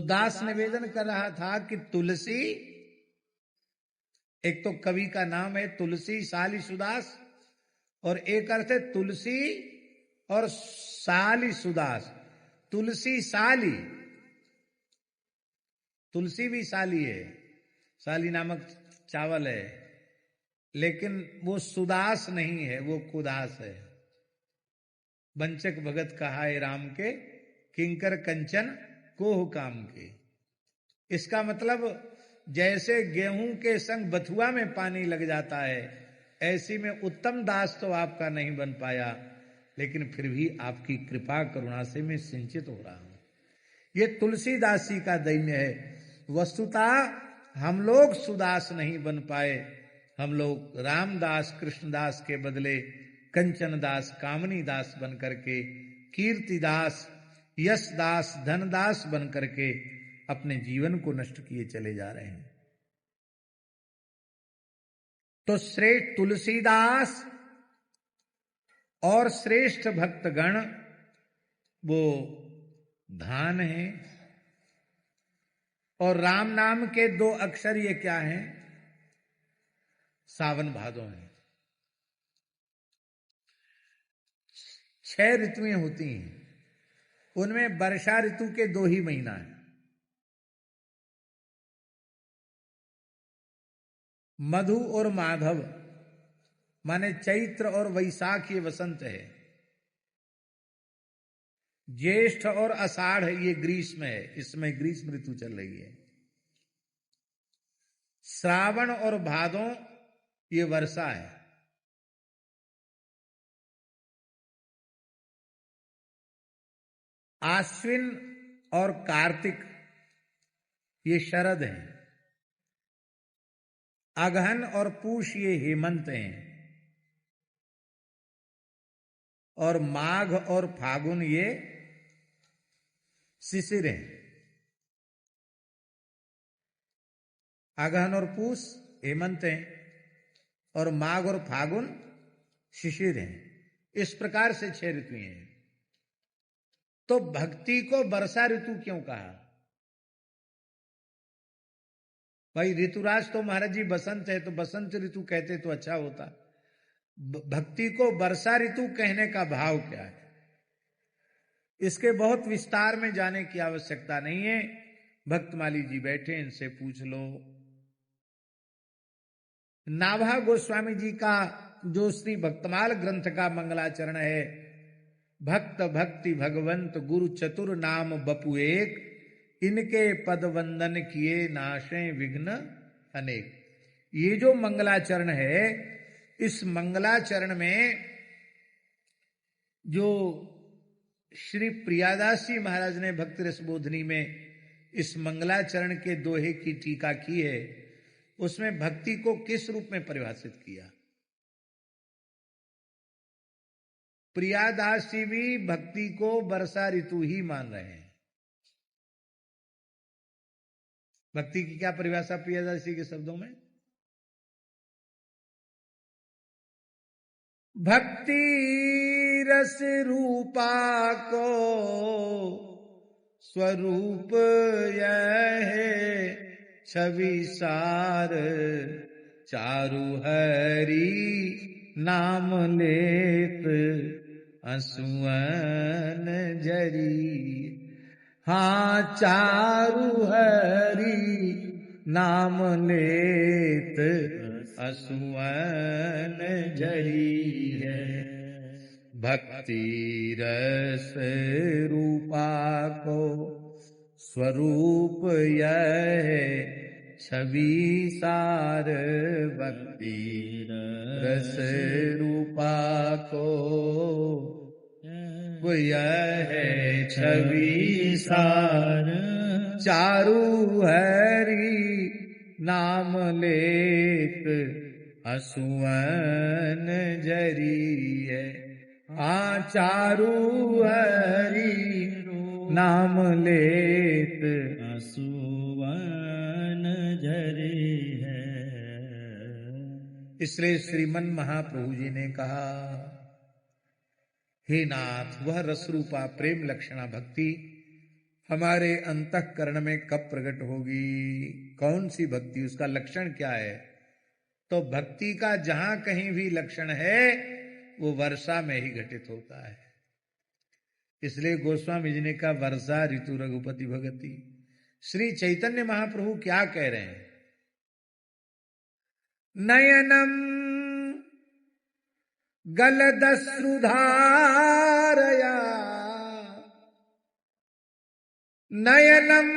दास निवेदन कर रहा था कि तुलसी, एक तो कवि का नाम है तुलसी साली सुदास, और एक अर्थ है तुलसी और साली सुदास। तुलसी साली, तुलसी भी साली है, साली नामक चावल है, लेकिन वो सुदास नहीं है, वो कुदास है। वंचक भगत कहा है राम के, किंकर कंचन कोह काम के। इसका मतलब जैसे गेहूं के संग बथुआ में पानी लग जाता है, ऐसी में उत्तम दास तो आपका नहीं बन पाया, लेकिन फिर भी आपकी कृपा करुणा से मैं सिंचित हो रहा हूं। ये तुलसीदास जी का दैन्य है। वस्तुतः हम लोग सुदास नहीं बन पाए, हम लोग रामदास कृष्णदास के बदले कंचन दास कामनी दास बन करके, कीर्तिदास यशदास धनदास बन करके अपने जीवन को नष्ट किए चले जा रहे हैं। तो श्रेष्ठ तुलसीदास और श्रेष्ठ भक्तगण वो धान है, और राम नाम के दो अक्षर ये क्या हैं? सावन भादो हैं। 6 ऋतुएं होती हैं, उनमें वर्षा ऋतु के 2 ही महीना है, मधु और माधव, माने चैत्र और वैशाख ये वसंत है, ज्येष्ठ और आषाढ़ ये ग्रीष्म है, इसमें ग्रीष्म ऋतु चल रही है, श्रावण और भादों ये वर्षा है, आश्विन और कार्तिक ये शरद हैं, अगहन और पूष ये हेमंत हैं, और माघ और फागुन ये शिशिर हैं। अगहन और पूष हेमंत हैं और माघ और फागुन शिशिर हैं। इस प्रकार से 6 ऋतुएं हैं। तो भक्ति को वर्षा ऋतु क्यों कहा? भाई ऋतुराज तो महाराज जी बसंत है, तो बसंत ऋतु कहते तो अच्छा होता। भक्ति को वर्षा ऋतु कहने का भाव क्या है? इसके बहुत विस्तार में जाने की आवश्यकता नहीं है। भक्तमाली जी बैठे, इनसे पूछ लो। नाभा गोस्वामी जी का जो श्री भक्तमाल ग्रंथ का मंगलाचरण है, भक्त भक्ति भगवंत गुरु चतुर नाम बपु एक, इनके पद वंदन किए नाशे विघ्न अनेक। ये जो मंगलाचरण है, इस मंगलाचरण में जो श्री प्रियादास जी महाराज ने भक्ति रसबोधनी में इस मंगलाचरण के दोहे की टीका की है, उसमें भक्ति को किस रूप में परिभाषित किया? प्रियादास जी भी भक्ति को वर्षा ऋतु ही मान रहे हैं। भक्ति की क्या परिभाषा प्रियादास जी के शब्दों में? भक्ति रस रूपा को स्वरूप यह है, छवि सार चारु हरि नाम लेत असुअन जरी। हाँ, चारु हरि नाम लेत असुअन जरी है। भक्ति रस रूपा को स्वरूप यह है, छवि सार भक्ति रस रूपा को यह है, छवि सार चारु हरि नाम लेत असुअन जरी है। हाँ, चारु हरि नाम लेत असुअन जरी है। इसलिए श्रीमन महाप्रभु जी ने कहा, हे नाथ, वह रसरूपा प्रेम लक्षणा भक्ति हमारे अंतःकरण में कब प्रकट होगी? कौन सी भक्ति, उसका लक्षण क्या है? तो भक्ति का जहां कहीं भी लक्षण है वो वर्षा में ही घटित होता है। इसलिए गोस्वामी जी ने कहा वर्षा ऋतु रघुपति भगति। श्री चैतन्य महाप्रभु क्या कह रहे हैं? नयनम गलदश्रुधारया, नयनम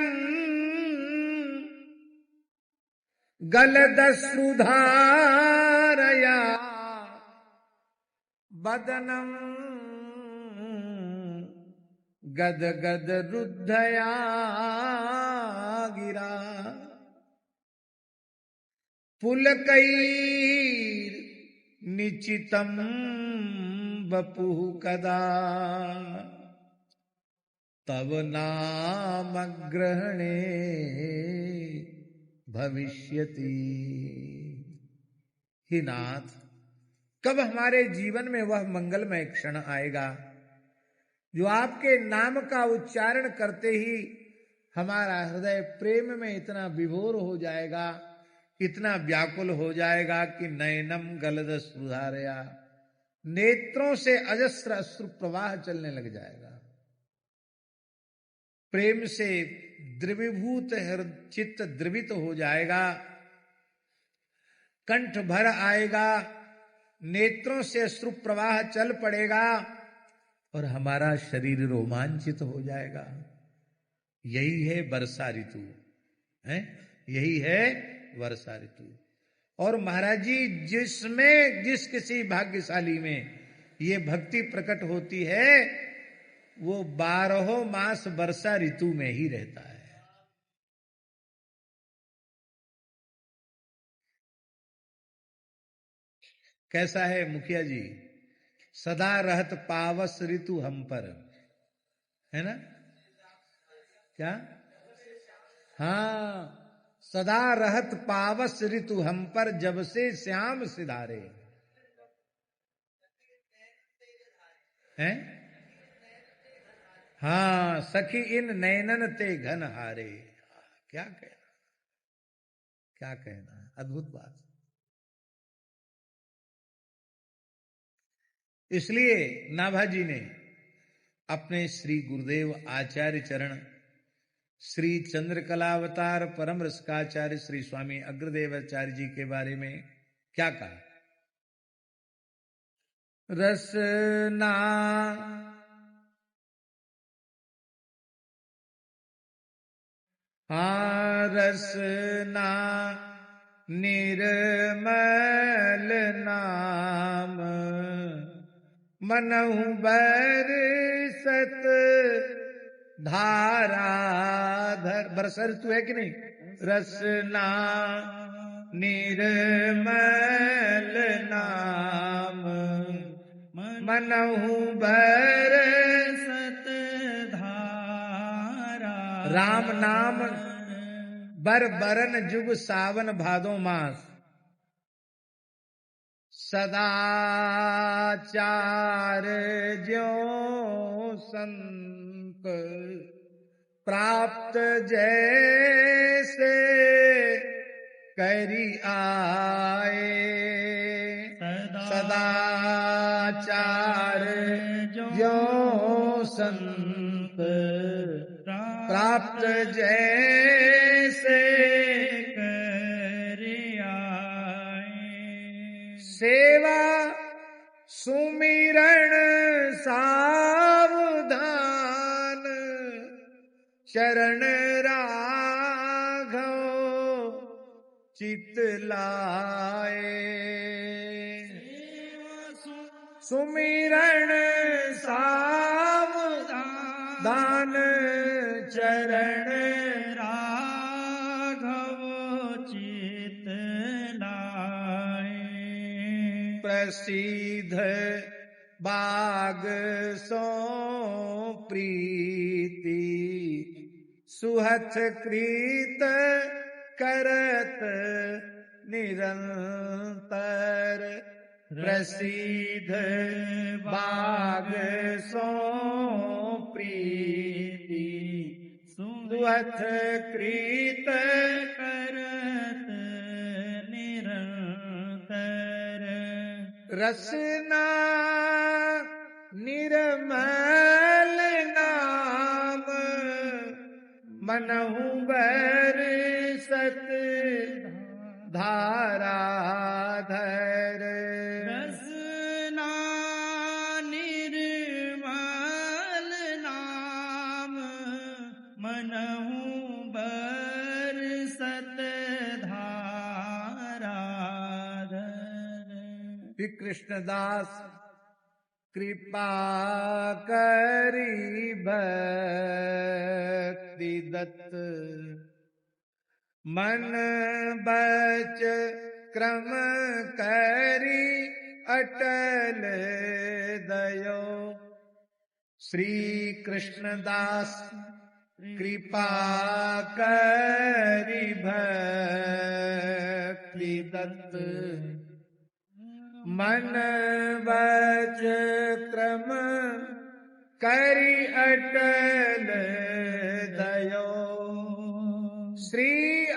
गलदश्रुधारया, बदनम गद गद रुद्धया गिरा, पुलकैर निचितम बपुः कदा, तव नाम ग्रहणे भविष्यति। हे नाथ, कब हमारे जीवन में वह मंगलमय क्षण आएगा जो आपके नाम का उच्चारण करते ही हमारा हृदय प्रेम में इतना विभोर हो जाएगा, इतना व्याकुल हो जाएगा कि नयनम गलद सुधारया, नेत्रों से अजस्र अश्रु प्रवाह चलने लग जाएगा। प्रेम से द्रवीभूत चित्त द्रवित हो जाएगा, कंठ भर आएगा, नेत्रों से अश्रु प्रवाह चल पड़ेगा और हमारा शरीर रोमांचित हो जाएगा। यही है वर्षा ऋतु है, यही है वर्षा ऋतु। और महाराज जी, जिसमें जिस किसी भाग्यशाली में ये भक्ति प्रकट होती है वो 12 मास वर्षा ऋतु में ही रहता है। कैसा है मुखिया जी? सदा रहत पावस ऋतु हम पर, है ना? क्या? हाँ, सदा रहत पावस ऋतु हम पर, जब से श्याम सिधारे हैं। हाँ, सखी इन नैनन ते घन हारे। क्या कहना, क्या कहना, अद्भुत बात। इसलिए नाभाजी ने अपने श्री गुरुदेव आचार्य चरण श्री चंद्रकलावतार परम रसकाचार्य श्री स्वामी अग्रदेवाचार्य जी के बारे में क्या कहा? रसना रसना निर्मल नाम, मनहु बरसत धाराधर। बरसा ऋतु है कि नहीं? रसना निर्मल नाम, मनहु बरसत धारा। राम नाम बर बरन जुग सावन भादो मास, सदाचार ज्यों संत प्राप्त जैसे करी आए। सदाचार ज्यों संत प्राप्त जैसे करी आए। सेवा सुमिरण सावधान, शरण राघव चित लाए। सुमिरण सावधान, चरण राघव चित लाए। प्रसिद्ध बाग सो प्रीति, सुहथ कृत करत निरंतर। प्रसिद्ध बाग सो प्रीति, दुहथ कृत करत निरंतर, रसना निर्मल नाम मनहु बरसत धाराधर। रसना निर्मल नाम मनहु बरसत धाराधर। श्री कृष्णदास कृपा करी भक्ति दत्त, मन बच क्रम करी अटल दयो। श्री कृष्णदास कृपा करी भक्ति दत्त, मन वच क्रम करी अटल दयो। श्री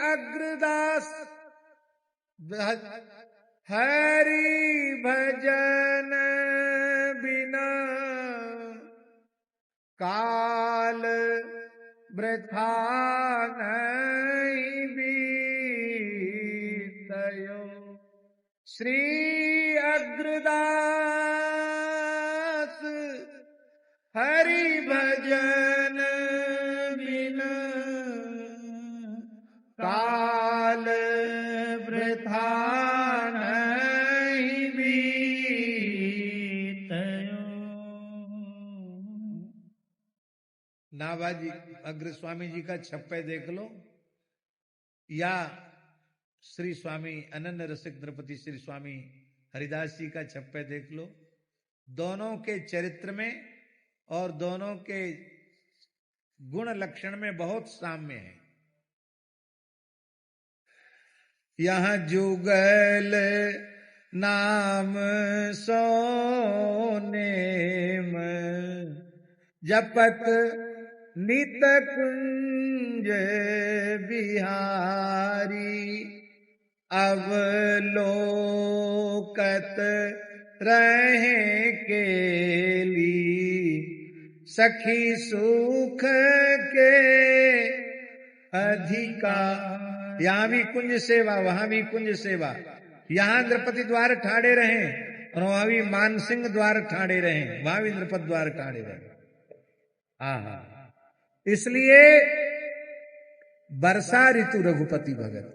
अग्रदास हरि भजन बिना काल वृथा नहीं बीतयो। श्री अग्रदास हरि भजन बिना काल वृथा नहीं बीतयो। नाभाजी अग्र स्वामी जी का छप्पे देख लो, या श्री स्वामी अनन्य रसिक नृपति श्री स्वामी हरिदास जी का छप्पे देख लो। दोनों के चरित्र में और दोनों के गुण लक्षण में बहुत साम्य है। यहाँ जुगल नाम सोनेम जपत नित कुंज बिहारी, अवलोकत रहे केली सखी सुख के अधिकार। यहाँ भी कुंज सेवा, वहां भी कुंज सेवा। यहाँ नृपति द्वार ठाड़े रहे और वहां भी मानसिंह द्वार ठाड़े रहे, वहां भी नृपति द्वार ठाड़े रहे। हाँ, इसलिए वर्षा ऋतु रघुपति भगत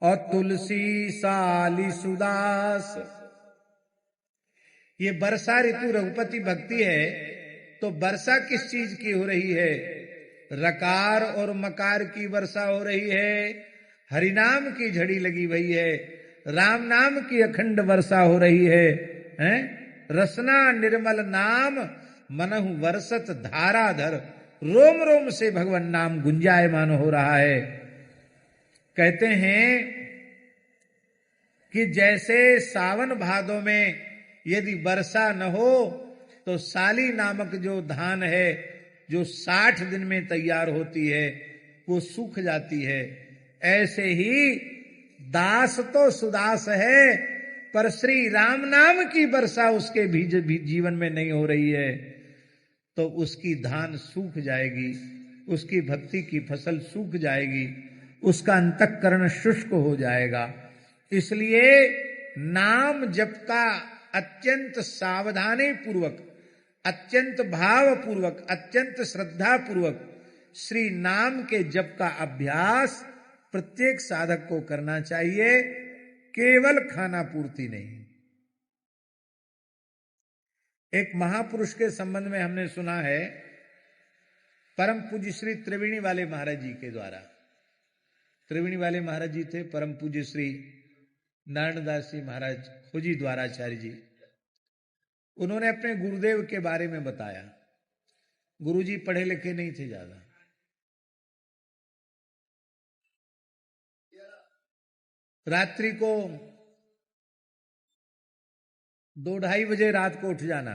और तुलसी साली सुदास, ये वर्षा ऋतु रघुपति भक्ति है। तो वर्षा किस चीज की हो रही है? रकार और मकार की वर्षा हो रही है, हरिनाम की झड़ी लगी हुई है, राम नाम की अखंड वर्षा हो रही है, हैं? रसना निर्मल नाम मनहु वर्षत धाराधर, रोम रोम से भगवान नाम गुंजायमान हो रहा है। कहते हैं कि जैसे सावन भादों में यदि वर्षा न हो तो साली नामक जो धान है, जो 60 दिन में तैयार होती है, वो सूख जाती है। ऐसे ही दास तो सुदास है, पर श्री राम नाम की वर्षा उसके भी जीवन में नहीं हो रही है, तो उसकी धान सूख जाएगी, उसकी भक्ति की फसल सूख जाएगी, उसका अंतःकरण शुष्क हो जाएगा। इसलिए नाम जप का अत्यंत सावधानी पूर्वक, अत्यंत भाव पूर्वक, अत्यंत श्रद्धा पूर्वक श्री नाम के जप का अभ्यास प्रत्येक साधक को करना चाहिए, केवल खाना पूर्ति नहीं। एक महापुरुष के संबंध में हमने सुना है, परम पूज्य श्री त्रिवेणी वाले महाराज जी के द्वारा। त्रिवेणी वाले महाराज जी थे परम पूज्य श्री नारायणदास जी महाराज खोजी द्वाराचार्य जी। उन्होंने अपने गुरुदेव के बारे में बताया। गुरुजी पढ़े लिखे नहीं थे ज्यादा, रात्रि को 2-2:30 बजे रात को उठ जाना,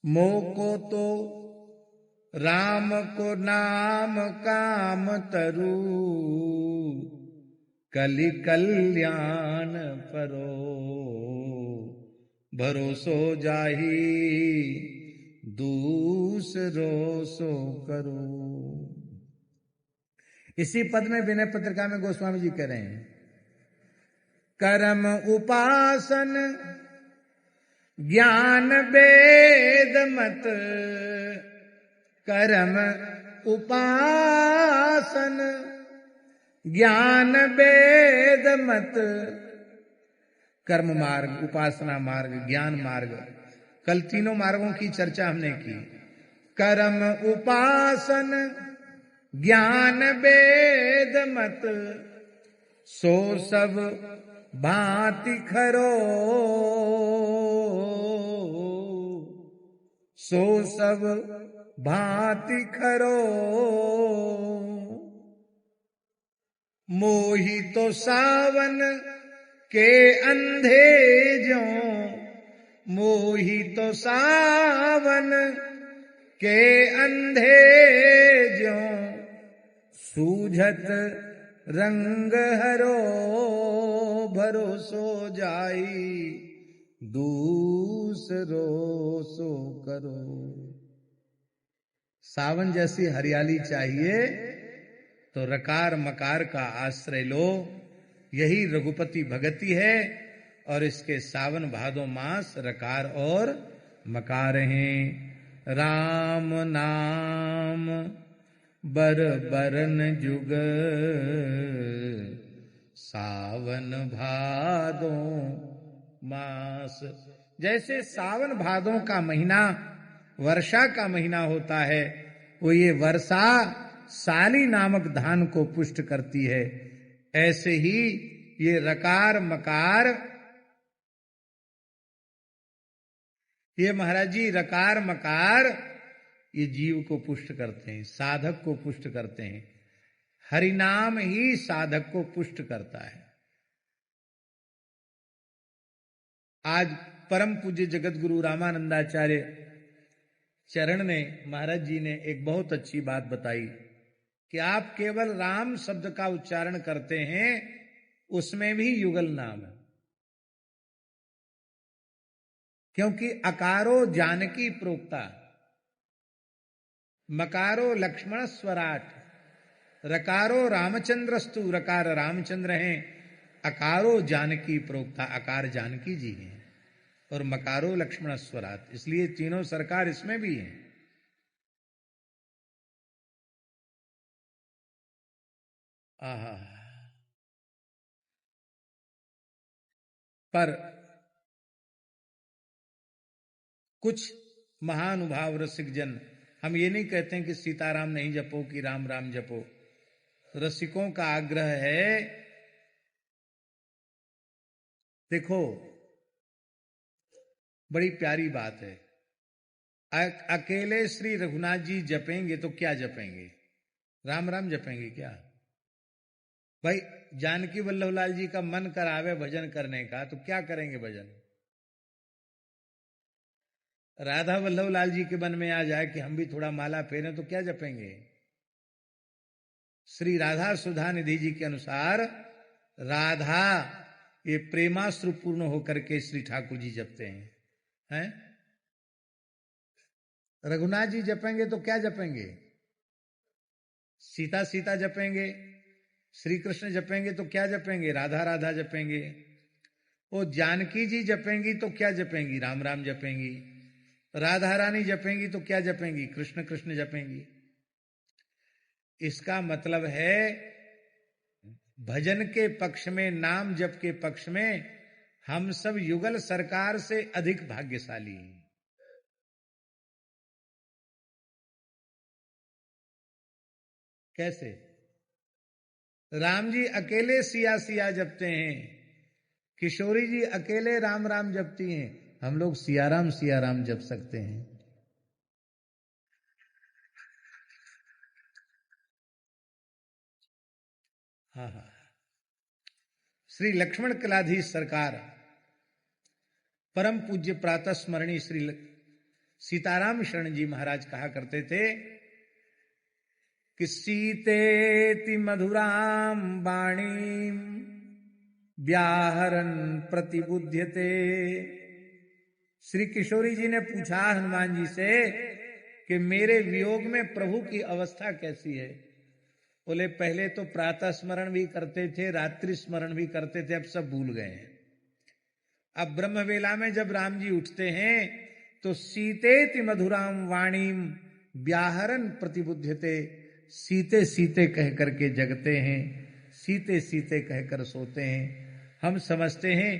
मोको तो राम को नाम काम तरु, कलि कल्याण परो, भरोसो जाही दूसरो सो करो। इसी पद में विनय पत्रिका में गोस्वामी जी कह रहे हैं, कर्म उपासन ज्ञान वेद मत, कर्म उपासन ज्ञान वेद मत। कर्म मार्ग, उपासना मार्ग, ज्ञान मार्ग, कल तीनों मार्गों की चर्चा हमने की। कर्म उपासन ज्ञान वेद मत, सो सब भांति खरो, सो सब भांति खरो। मोही तो सावन के अंधे जो, मोही तो सावन के अंधे जो, सूझत रंग हरो, भरोसो जाई दूसरो सो करो। सावन जैसी हरियाली चाहिए तो रकार मकार का आश्रय लो, यही रघुपति भगति है। और इसके सावन भादो मास रकार और मकार हैं। राम नाम बर बरन जुग, सावन भादो मास। जैसे सावन भादों का महीना वर्षा का महीना होता है, वो ये वर्षा साली नामक धान को पुष्ट करती है, ऐसे ही ये रकार मकार, ये महाराज जी रकार मकार ये जीव को पुष्ट करते हैं, साधक को पुष्ट करते हैं। हरिनाम ही साधक को पुष्ट करता है। आज परम पूज्य जगत गुरु रामानंदाचार्य चरण ने, महाराज जी ने एक बहुत अच्छी बात बताई कि आप केवल राम शब्द का उच्चारण करते हैं, उसमें भी युगल नाम है। क्योंकि अकारो जानकी प्रोक्ता, मकारो लक्ष्मण स्वराट, रकारो रामचंद्रस्तु, रकार रामचंद्र हैं, अकारो जानकी प्रोक्ता, अकार जानकी जी हैं, और मकारो लक्ष्मण स्वराट, इसलिए तीनों सरकार इसमें भी हैं। आहा, पर कुछ महानुभाव रसिक जन, हम ये नहीं कहते हैं कि सीताराम नहीं जपो कि राम राम जपो। रसिकों का आग्रह है, देखो बड़ी प्यारी बात है, अकेले श्री रघुनाथ जी जपेंगे तो क्या जपेंगे? राम राम जपेंगे क्या? भाई जानकी वल्लभलाल जी का मन करावे भजन करने का तो क्या करेंगे भजन? राधा वल्लभलाल जी के मन में आ जाए कि हम भी थोड़ा माला फेरें तो क्या जपेंगे? श्री राधा सुधा निधि जी के अनुसार राधा ये प्रेमाश्रु पूर्ण होकर के श्री ठाकुर जी जपते हैं। रघुनाथ जी जपेंगे तो क्या जपेंगे? सीता सीता जपेंगे, श्री कृष्ण जपेंगे तो क्या जपेंगे? राधा राधा जपेंगे। वो जानकी जी जपेंगी तो क्या जपेंगी? राम राम जपेंगी। राधा रानी जपेंगी तो क्या जपेंगी? कृष्ण कृष्ण जपेंगी। इसका मतलब है भजन के पक्ष में, नाम जप के पक्ष में हम सब युगल सरकार से अधिक भाग्यशाली हैं। कैसे? राम जी अकेले सिया सिया जपते हैं, किशोरी जी अकेले राम राम जपती हैं, हम लोग सिया राम जप सकते हैं। हाँ हाँ, श्री लक्ष्मण कलाधीश सरकार, परम पूज्य प्रातः स्मरणी सीताराम शरण जी महाराज कहा करते थे कि सीतेति मधुराम वाणीम व्याहरन प्रतिबुध्यते। श्री किशोरी जी ने पूछा हनुमान जी से कि मेरे वियोग में प्रभु की अवस्था कैसी है। बोले पहले तो प्रातः स्मरण भी करते थे, रात्रि स्मरण भी करते थे, अब सब भूल गए हैं। अब ब्रह्म वेला में जब राम जी उठते हैं तो सीतेति मधुराम वाणीम व्याहरन प्रतिबुध्यते, सीते सीते कह करके जगते हैं, सीते सीते कहकर सोते हैं। हम समझते हैं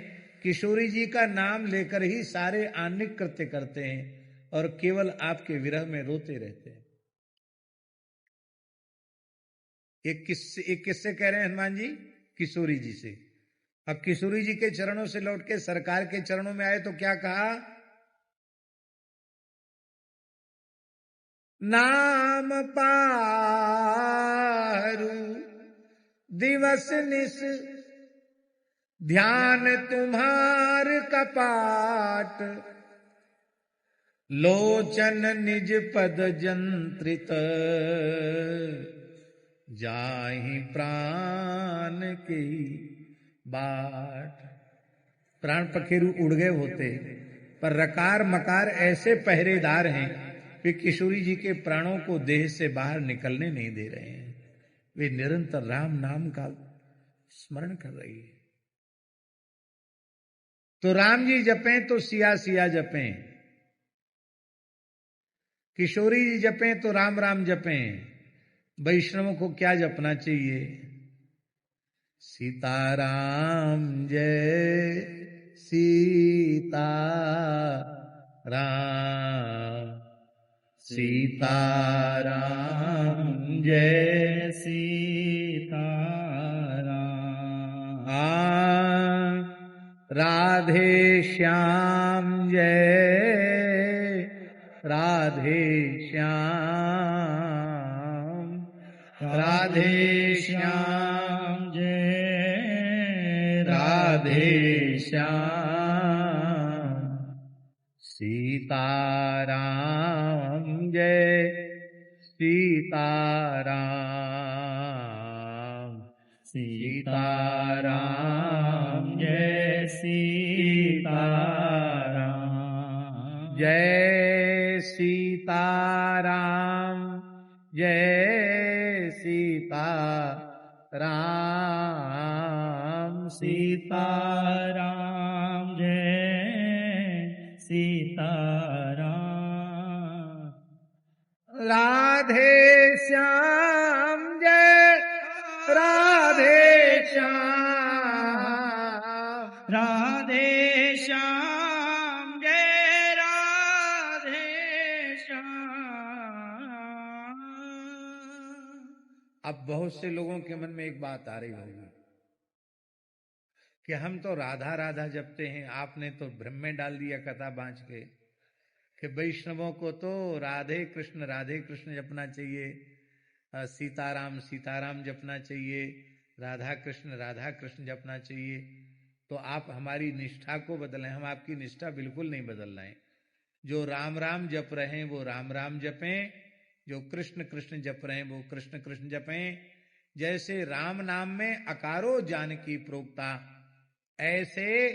किशोरी जी का नाम लेकर ही सारे आन्निक कृत्य करते हैं और केवल आपके विरह में रोते रहते हैं। एक किससे कह रहे हैं हनुमान जी? किशोरी जी से। अब किशोरी जी के चरणों से लौट के सरकार के चरणों में आए तो क्या कहा? नाम पारू दिवस निस ध्यान तुम्हार कपाट, लोचन निज पद जंत्रित जाहि प्राण की बाट। प्राण पखेरु उड़ गए होते, पर रकार मकार ऐसे पहरेदार हैं वे किशोरी जी के प्राणों को देह से बाहर निकलने नहीं दे रहे हैं। वे निरंतर राम नाम का स्मरण कर रही है। तो राम जी जपें तो सिया सिया जपें, किशोरी जी जपें तो राम राम जपें। वैष्णवों को क्या जपना चाहिए? सीताराम जय सीता राम, सीताराम जय सीताराम। राधे श्याम जय राधे श्याम, राधे श्याम जय राधे श्याम। सीताराम जय सीताराम, सीताराम जय सीताराम। जय सीताराम जय सीताराम, सीताराम जय सीताराम। राधे श्याम जय राधे श्याम, राधे श्याम जय राधे श्याम। अब बहुत से लोगों के मन में एक बात आ रही होगी कि हम तो राधा राधा जपते हैं, आपने तो भ्रम में डाल दिया कथा बांच के कि वैष्णवों को तो राधे कृष्ण जपना चाहिए, सीताराम सीताराम जपना चाहिए, राधा कृष्ण जपना चाहिए। तो आप हमारी निष्ठा को बदलें। हम आपकी निष्ठा बिल्कुल नहीं बदल रहे हैं। जो राम राम जप रहे हैं वो राम राम जपें, जो कृष्ण कृष्ण जप रहे हैं वो कृष्ण कृष्ण जपें। जैसे राम नाम में अकारो जानकी प्रोक्ता, ऐसे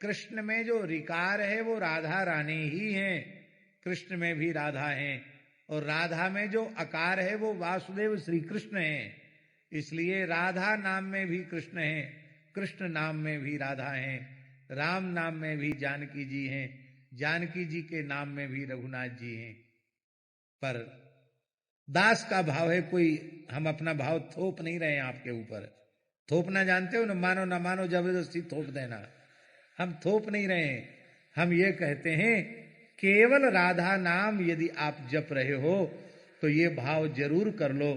कृष्ण में जो रिकार है वो राधा रानी ही है, कृष्ण में भी राधा है, और राधा में जो अकार है वो वासुदेव श्री कृष्ण है। इसलिए राधा नाम में भी कृष्ण है, कृष्ण नाम में भी राधा है, राम नाम में भी जानकी जी हैं, जानकी जी के नाम में भी रघुनाथ जी हैं। पर दास का भाव है, कोई हम अपना भाव थोप नहीं रहे हैं आपके ऊपर। थोपना जानते हो, न मानो जबरदस्ती थोप देना। हम थोप नहीं रहे हैं। हम ये कहते हैं केवल राधा नाम यदि आप जप रहे हो तो ये भाव जरूर कर लो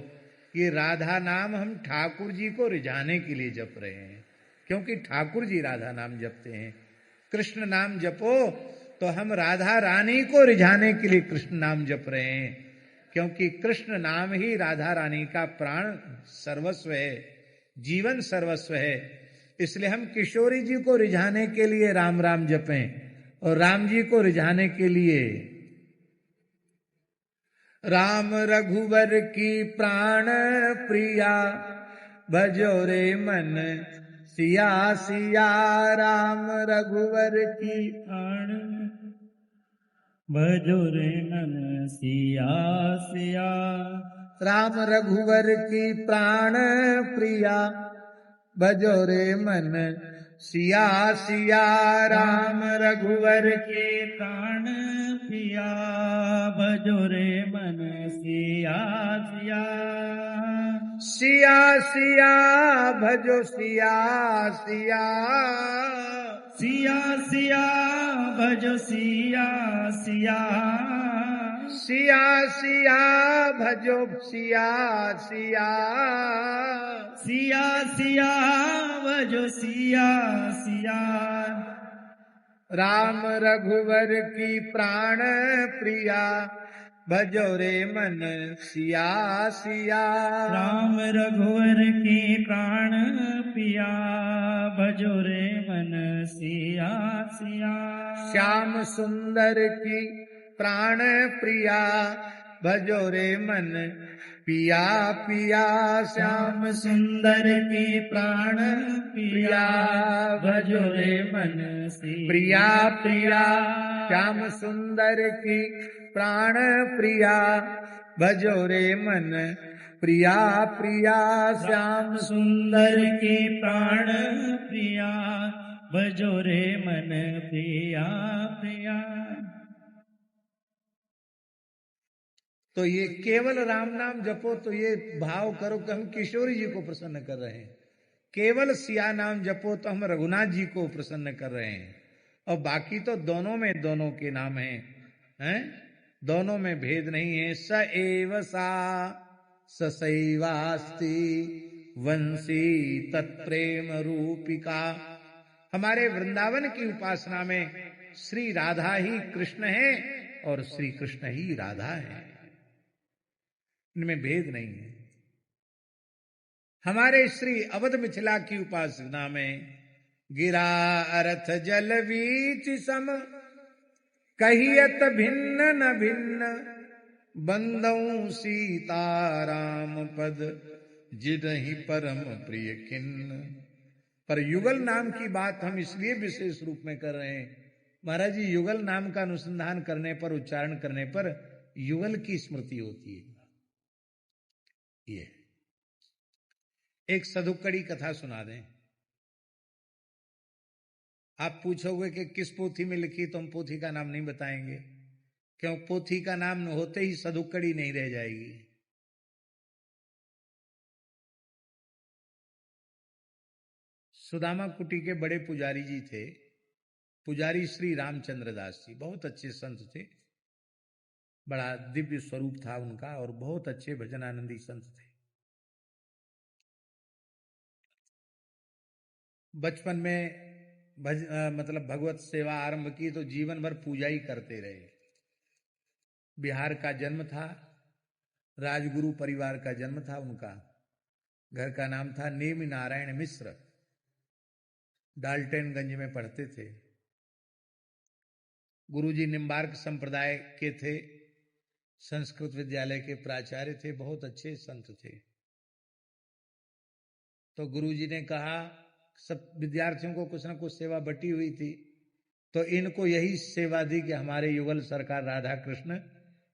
कि राधा नाम हम ठाकुर जी को रिझाने के लिए जप रहे हैं, क्योंकि ठाकुर जी राधा नाम जपते हैं। कृष्ण नाम जपो तो हम राधा रानी को रिझाने के लिए कृष्ण नाम जप रहे हैं, क्योंकि कृष्ण नाम ही राधा रानी का प्राण सर्वस्व है, जीवन सर्वस्व है। इसलिए हम किशोरी जी को रिझाने के लिए राम राम जपें और राम जी को रिझाने के लिए राम रघुवर की प्राण प्रिया भजो रे मन सिया सिया। राम रघुवर की प्राण भजो रे मन सिया सिया। राम रघुवर की प्राण प्रिया भजो रे मन सिया सिया। राम रघुवर के प्राण प्रिया भजो रे मन सिया सिया। सिया सिया भजो सिया सिया। सिया सिया भजो सिया सिया। सिया सिया भजो सिया सिया। सिया सिया भजो सिया सिया। राम रघुवर की प्राण प्रिया भजो रे मन सिया सिया। राम रघुवर की प्राण प्रिया भजो रे मन सिया सिया। श्याम सुंदर की प्राण प्रिया भजो रे मन पिया पिया। श्याम सुंदर की प्राण प्रिया भजो रे मन प्रिया प्रिया। श्याम सुंदर की प्राण प्रिया भजो रे मन प्रिया प्रिया। श्याम सुंदर की प्राण प्रिया भजो रे मन प्रिया प्रिया। तो ये केवल राम नाम जपो तो ये भाव करो कि हम किशोरी जी को प्रसन्न कर रहे हैं। केवल सिया नाम जपो तो हम रघुनाथ जी को प्रसन्न कर रहे हैं। और बाकी तो दोनों में दोनों के नाम हैं? दोनों में भेद नहीं है। स एव सा ससैवास्ति वंशी तत्प्रेम रूपिका। हमारे वृंदावन की उपासना में श्री राधा ही कृष्ण है और श्री कृष्ण ही राधा है, इनमें भेद नहीं है। हमारे श्री अवध मिथिला की उपासना में गिरा अर्थ जल वीच सम कहियत भिन्न न भिन्न बंदऊ सीताराम पद जिदहि परम प्रिय खिन्न। पर युगल नाम की बात हम इसलिए विशेष रूप में कर रहे हैं, महाराज जी युगल नाम का अनुसंधान करने पर, उच्चारण करने पर युगल की स्मृति होती है। ये एक सदुक्कड़ी कथा सुना दें। आप पूछोगे कि किस पोथी में लिखी, तो हम पोथी का नाम नहीं बताएंगे, क्यों पोथी का नाम होते ही सदुक्कड़ी नहीं रह जाएगी। सुदामा कुटी के बड़े पुजारी जी थे, पुजारी श्री रामचंद्र दास जी, बहुत अच्छे संत थे, बड़ा दिव्य स्वरूप था उनका और बहुत अच्छे भजनानंदी संत थे। बचपन में मतलब भगवत सेवा आरंभ की तो जीवन भर पूजा ही करते रहे। बिहार का जन्म था, राजगुरु परिवार का जन्म था उनका। घर का नाम था नेमि नारायण मिश्र। डाल्टनगंज में पढ़ते थे। गुरुजी निम्बार्क संप्रदाय के थे, संस्कृत विद्यालय के प्राचार्य थे, बहुत अच्छे संत थे। तो गुरुजी ने कहा, सब विद्यार्थियों को कुछ न कुछ सेवा बटी हुई थी, तो इनको यही सेवा दी कि हमारे युगल सरकार राधा कृष्ण,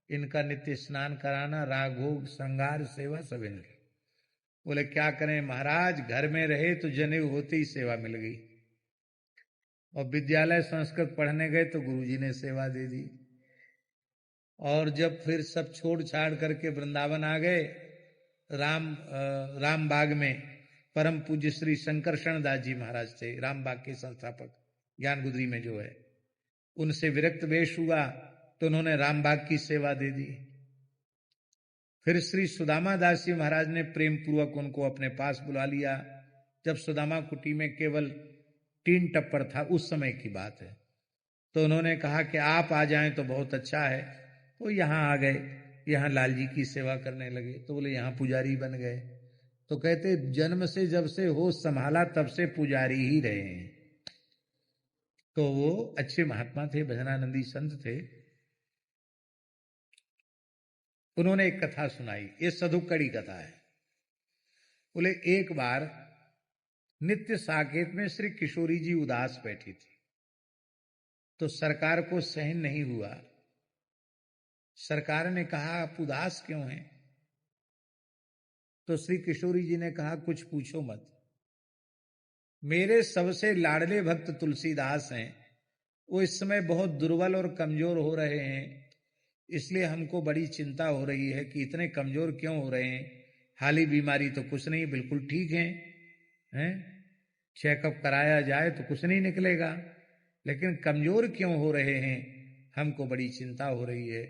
इनका नित्य स्नान कराना, राग भोग श्रृंगार सेवा सब इनकी। बोले क्या करें महाराज, घर में रहे तो जनेऊ होते ही सेवा मिल गई, और विद्यालय संस्कृत पढ़ने गए तो गुरुजी ने सेवा दे दी। और जब फिर सब छोड़ छाड़ करके वृंदावन आ गए, राम बाग में परम पूज्य श्री शंकरशरण दास जी महाराज थे, रामबाग के संस्थापक, ज्ञानगुदरी में जो है, उनसे विरक्त वेश हुआ तो उन्होंने रामबाग की सेवा दे दी। फिर श्री सुदामा दास जी महाराज ने प्रेम पूर्वक उनको अपने पास बुला लिया। जब सुदामा कुटी में केवल 3 टप्पर था, उस समय की बात है, तो उन्होंने कहा कि आप आ जाएं तो बहुत अच्छा है। तो यहाँ आ गए, यहाँ लाल जी की सेवा करने लगे। तो बोले यहाँ पुजारी बन गए। तो कहते जन्म से जब से होश संभाला तब से पुजारी ही रहे हैं। तो वो अच्छे महात्मा थे, भजनानंदी संत थे। उन्होंने एक कथा सुनाई, ये सधुकड़ी कथा है। बोले एक बार नित्य साकेत में श्री किशोरी जी उदास बैठी थी, तो सरकार को सहन नहीं हुआ। सरकार ने कहा आप उदास क्यों हैं? तो श्री किशोरी जी ने कहा कुछ पूछो मत, मेरे सबसे लाडले भक्त तुलसीदास हैं, वो इस समय बहुत दुर्बल और कमजोर हो रहे हैं, इसलिए हमको बड़ी चिंता हो रही है कि इतने कमजोर क्यों हो रहे हैं। हाली बीमारी तो कुछ नहीं, बिल्कुल ठीक हैं, चेकअप कराया जाए तो कुछ नहीं निकलेगा, लेकिन कमजोर क्यों हो रहे हैं, हमको बड़ी चिंता हो रही है।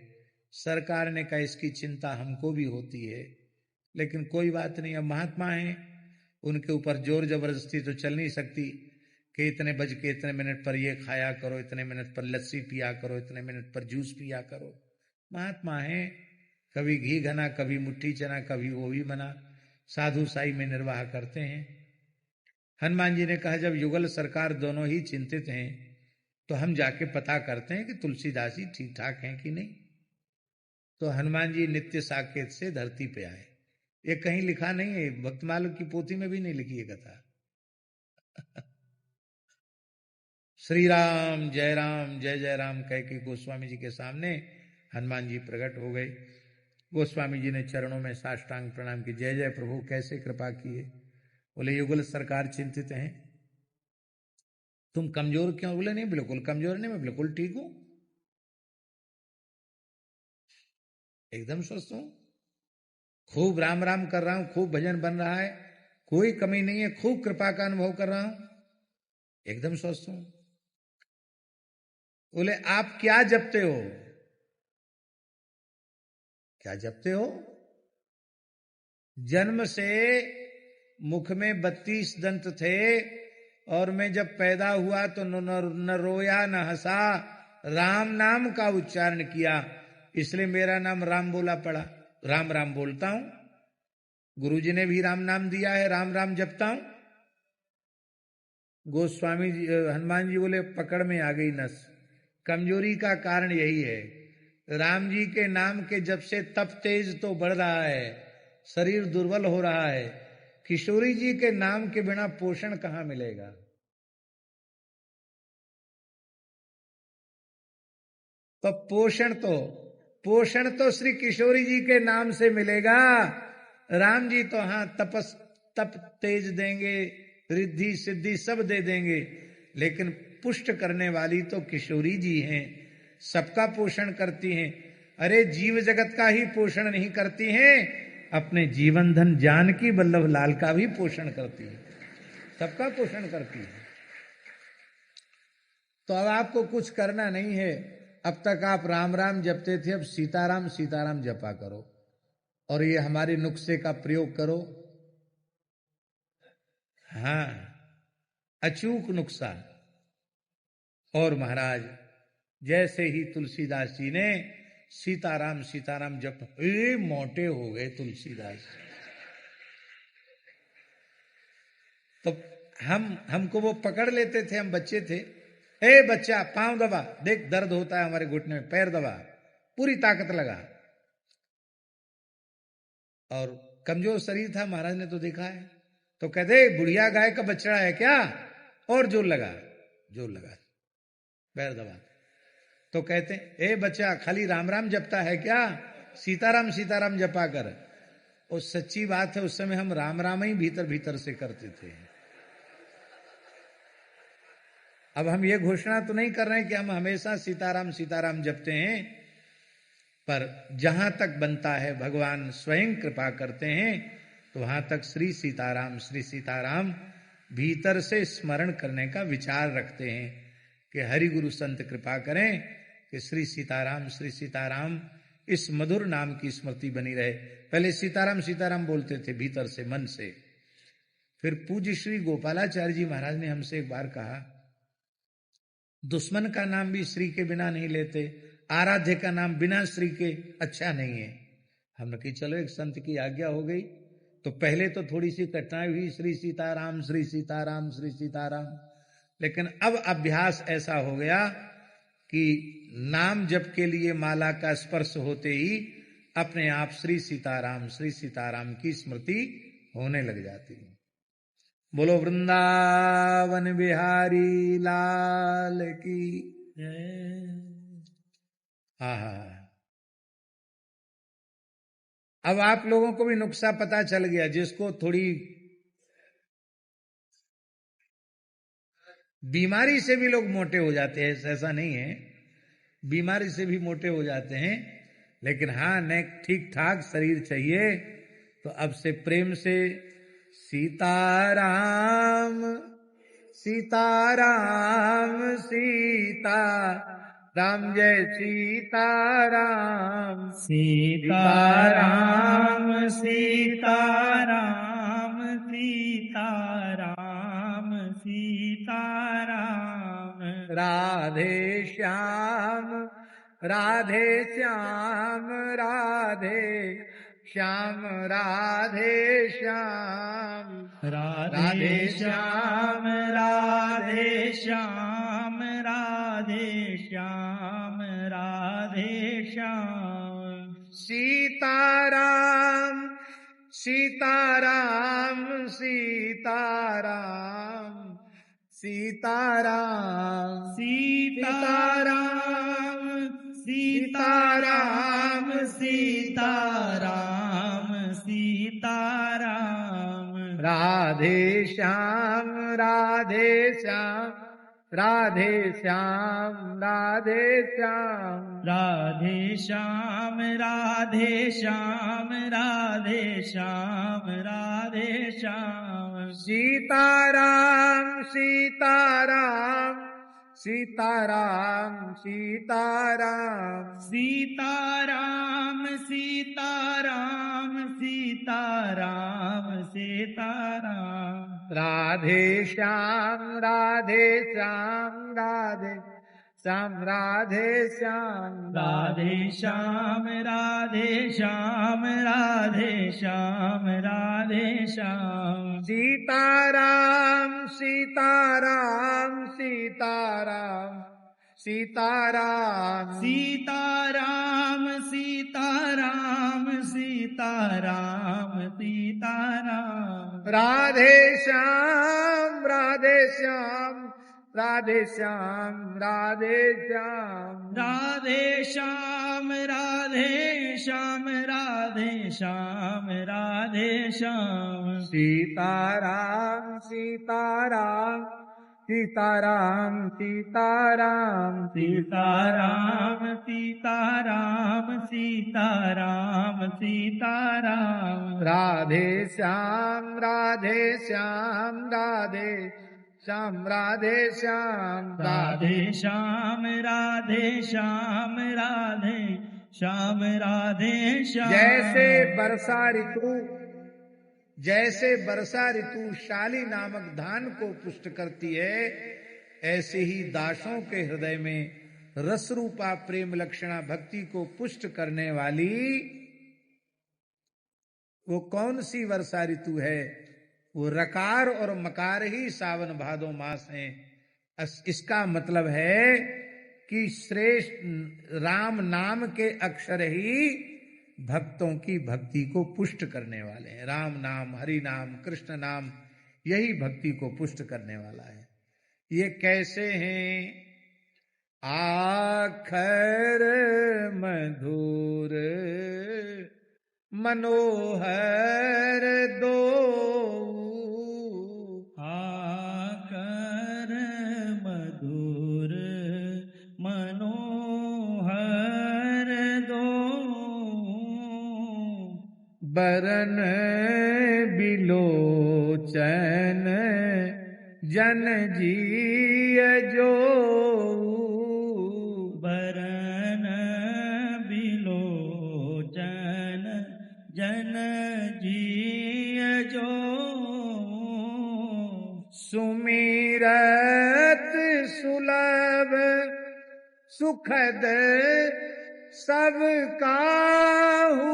सरकार ने कहा इसकी चिंता हमको भी होती है, लेकिन कोई बात नहीं, अब महात्मा हैं, उनके ऊपर जोर जबरदस्ती तो चल नहीं सकती कि इतने बज के इतने मिनट पर ये खाया करो, इतने मिनट पर लस्सी पिया करो, इतने मिनट पर जूस पिया करो। महात्मा हैं, कभी घी घना, कभी मुट्ठी चना, कभी वो भी बना, साधु साई में निर्वाह करते हैं। हनुमान जी ने कहा जब युगल सरकार दोनों ही चिंतित हैं तो हम जाके पता करते हैं कि तुलसीदास जी ठीक ठाक हैं कि नहीं। तो हनुमान जी नित्य साकेत से धरती पे आए। ये कहीं लिखा नहीं है, भक्तमाल की पोथी में भी नहीं लिखी है कथा। श्री राम जय जय राम कह के गोस्वामी जी के सामने हनुमान जी प्रकट हो गए। गोस्वामी जी ने चरणों में साष्टांग प्रणाम की, जय जय प्रभु, कैसे कृपा किए। बोले युगल सरकार चिंतित हैं, तुम कमजोर क्यों? बोले नहीं बिल्कुल कमजोर नहीं, मैं बिल्कुल ठीक हूं, एकदम स्वस्थ हूं, खूब राम राम कर रहा हूं, खूब भजन बन रहा है, कोई कमी नहीं है, खूब कृपा का अनुभव कर रहा हूं, एकदम स्वस्थ हूं। बोले आप क्या जपते हो? क्या जपते हो? जन्म से मुख में 32 दंत थे और मैं जब पैदा हुआ तो न रोया न हंसा, राम नाम का उच्चारण किया, इसलिए मेरा नाम राम बोला पड़ा। राम राम बोलता हूं, गुरुजी ने भी राम नाम दिया है, राम राम जपता हूं। गोस्वामी जी हनुमान जी बोले पकड़ में आ गई नस, कमजोरी का कारण यही है, राम जी के नाम के जब से तप तेज तो बढ़ रहा है, शरीर दुर्बल हो रहा है, किशोरी जी के नाम के बिना पोषण कहां मिलेगा? तो पोषण तो श्री किशोरी जी के नाम से मिलेगा। राम जी तो हाँ तप तेज देंगे, रिद्धि सिद्धि सब दे देंगे, लेकिन पुष्ट करने वाली तो किशोरी जी हैं, सबका पोषण करती हैं। अरे जीव जगत का ही पोषण नहीं करती हैं, अपने जीवन धन जानकी वल्लभ लाल का भी पोषण करती है, सबका पोषण करती है। तो अब आपको कुछ करना नहीं है, अब तक आप राम राम जपते थे, अब सीताराम सीताराम जपा करो और ये हमारे नुस्खे का प्रयोग करो। हाँ, अचूक नुस्खा। और महाराज जैसे ही तुलसीदास जी ने सीताराम सीताराम जप, मोटे हो गए तुलसीदास। तो हमको वो पकड़ लेते थे, हम बच्चे थे, ए बच्चा पांव दबा, देख दर्द होता है हमारे घुटने में, पैर दबा, पूरी ताकत लगा। और कमजोर शरीर था, महाराज ने तो देखा है, तो कहते बुढ़िया गाय का बछड़ा है क्या, और जोर लगा, पैर दबा। तो कहते ए बच्चा खाली राम राम जपता है क्या, सीताराम सीताराम जपा कर। और सच्ची बात है, उस समय हम राम राम ही भीतर भीतर से करते थे। अब हम ये घोषणा तो नहीं कर रहे हैं कि हम हमेशा सीताराम सीताराम जपते हैं, पर जहां तक बनता है भगवान स्वयं कृपा करते हैं, तो वहां तक श्री सीताराम भीतर से स्मरण करने का विचार रखते हैं कि हरि गुरु संत कृपा करें कि श्री सीताराम इस मधुर नाम की स्मृति बनी रहे। पहले सीताराम सीताराम बोलते थे भीतर से, मन से। फिर पूज्य श्री गोपालाचार्य जी महाराज ने हमसे एक बार कहा, दुश्मन का नाम भी श्री के बिना नहीं लेते, आराध्य का नाम बिना श्री के अच्छा नहीं है। हमने कही चलो एक संत की आज्ञा हो गई। तो पहले तो थोड़ी सी कठिनाई हुई, श्री सीताराम श्री सीताराम श्री सीताराम, लेकिन अब अभ्यास ऐसा हो गया कि नाम जप के लिए माला का स्पर्श होते ही अपने आप श्री सीताराम की स्मृति होने लग जाती है। बोलो वृंदावन बिहारी लाल की हाँ। अब आप लोगों को भी नुक्सा पता चल गया, जिसको थोड़ी बीमारी से भी लोग मोटे हो जाते हैं, ऐसा नहीं है, बीमारी से भी मोटे हो जाते हैं, लेकिन हाँ न ठीक ठाक शरीर चाहिए। तो अब से प्रेम से सीताराम सीताराम सीता राम जय सीताराम सीताराम सीताराम सीताराम सीताराम राधे श्याम राधे श्याम राधे श्याम राधे श्याम राधे श्याम राधे श्याम राधे श्याम राधे श्याम सीताराम सीताराम सीताराम सीताराम सीताराम सीताराम सीताराम सीताराम राधे श्याम राधे श्याम राधे श्याम राधे श्याम राधे श्याम राधे श्याम राधे श्याम राधे श्याम सीताराम सीताराम सीताराम सीताराम सीताराम सीताराम सीताराम सीताराम राधे श्याम राधे श्याम राधे श्याम राधे श्याम राधे श्याम राधे श्याम राधे श्याम राधे श्याम सीताराम सीताराम सीताराम सीताराम सीताराम सीताराम सीताराम सीताराम राधे श्याम राधे श्याम राधे श्याम राधे श्याम राधे श्याम राधे श्याम राधे श्याम राधे श्याम सीताराम सीताराम सीताराम सीताराम सीताराम सीताराम सीताराम सीताराम राधे श्याम राधे श्याम राधे श्याम राधे श्याम राधे श्याम राधे श्याम राधे श्याम राधे श्याम जैसे वर्षा ऋतु शाली नामक धान को पुष्ट करती है, ऐसे ही दासों के हृदय में रस रूपा प्रेम लक्षणा भक्ति को पुष्ट करने वाली वो कौन सी वर्षा ऋतु है? वो रकार और मकार ही सावन भादो मास हैं। इसका मतलब है कि श्रेष्ठ राम नाम के अक्षर ही भक्तों की भक्ति को पुष्ट करने वाले हैं। राम नाम, हरि नाम, कृष्ण नाम, यही भक्ति को पुष्ट करने वाला है। ये कैसे हैं? आखर मधुर मनोहर दो, आकर मधुर मनोहर दो, बरन बिलोचन जन जीय जो, बरन बिलोचन जन जीय जो, सुमिरत सुलभ सुखद सब काहू,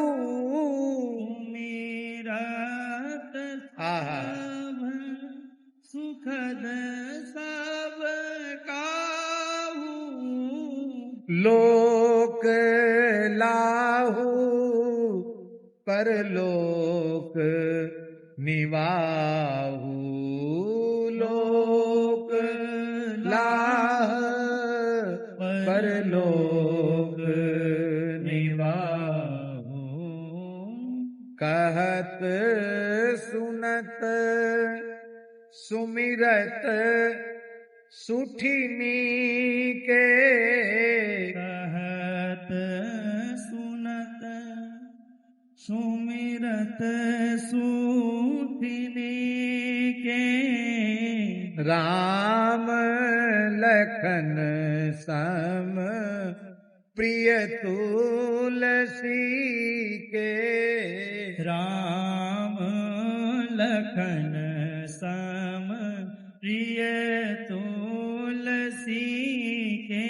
सुमिरत सब सुखद सब काहू, लोक लाहू परलोक निवाहु लोक लाह परलोक निवाहु। कहत सुनत सुमिरत सुठिनी के, कहत सुनत सुमिरत सुठिनी के, राम लखन सम प्रिय तुलसी के, राम लखन सम प्रिय तुलसी के,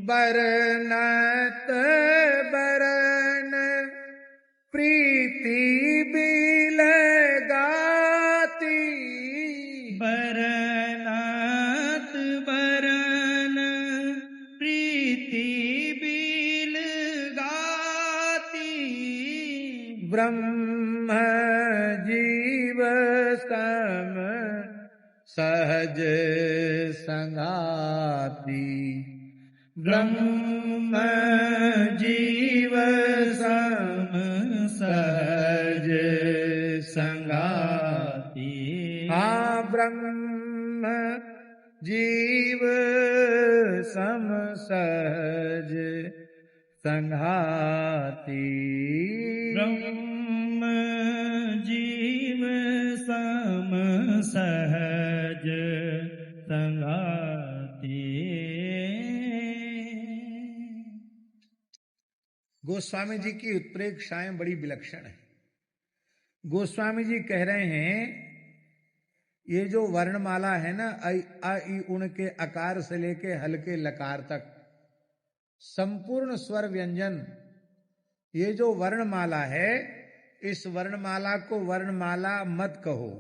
बरनत बरन प्रीति बिलगाती, बरनात बरन प्रीति बिलगाती, ब्रह्म जीव सम सहज संगाती, ब्रह्म जीव सम सहज संगाती। हाँ ब्रह्म जीव सम सहज संघाती, ब्रह्म जीव सम सहज संगाती। गोस्वामी जी की उत्प्रेक्षाएं बड़ी विलक्षण है। गोस्वामी जी कह रहे हैं ये जो वर्णमाला है ना, अ ई उण के आकार से लेके हल्के लकार तक संपूर्ण स्वर व्यंजन, ये जो वर्णमाला है, इस वर्णमाला को वर्णमाला मत कहो।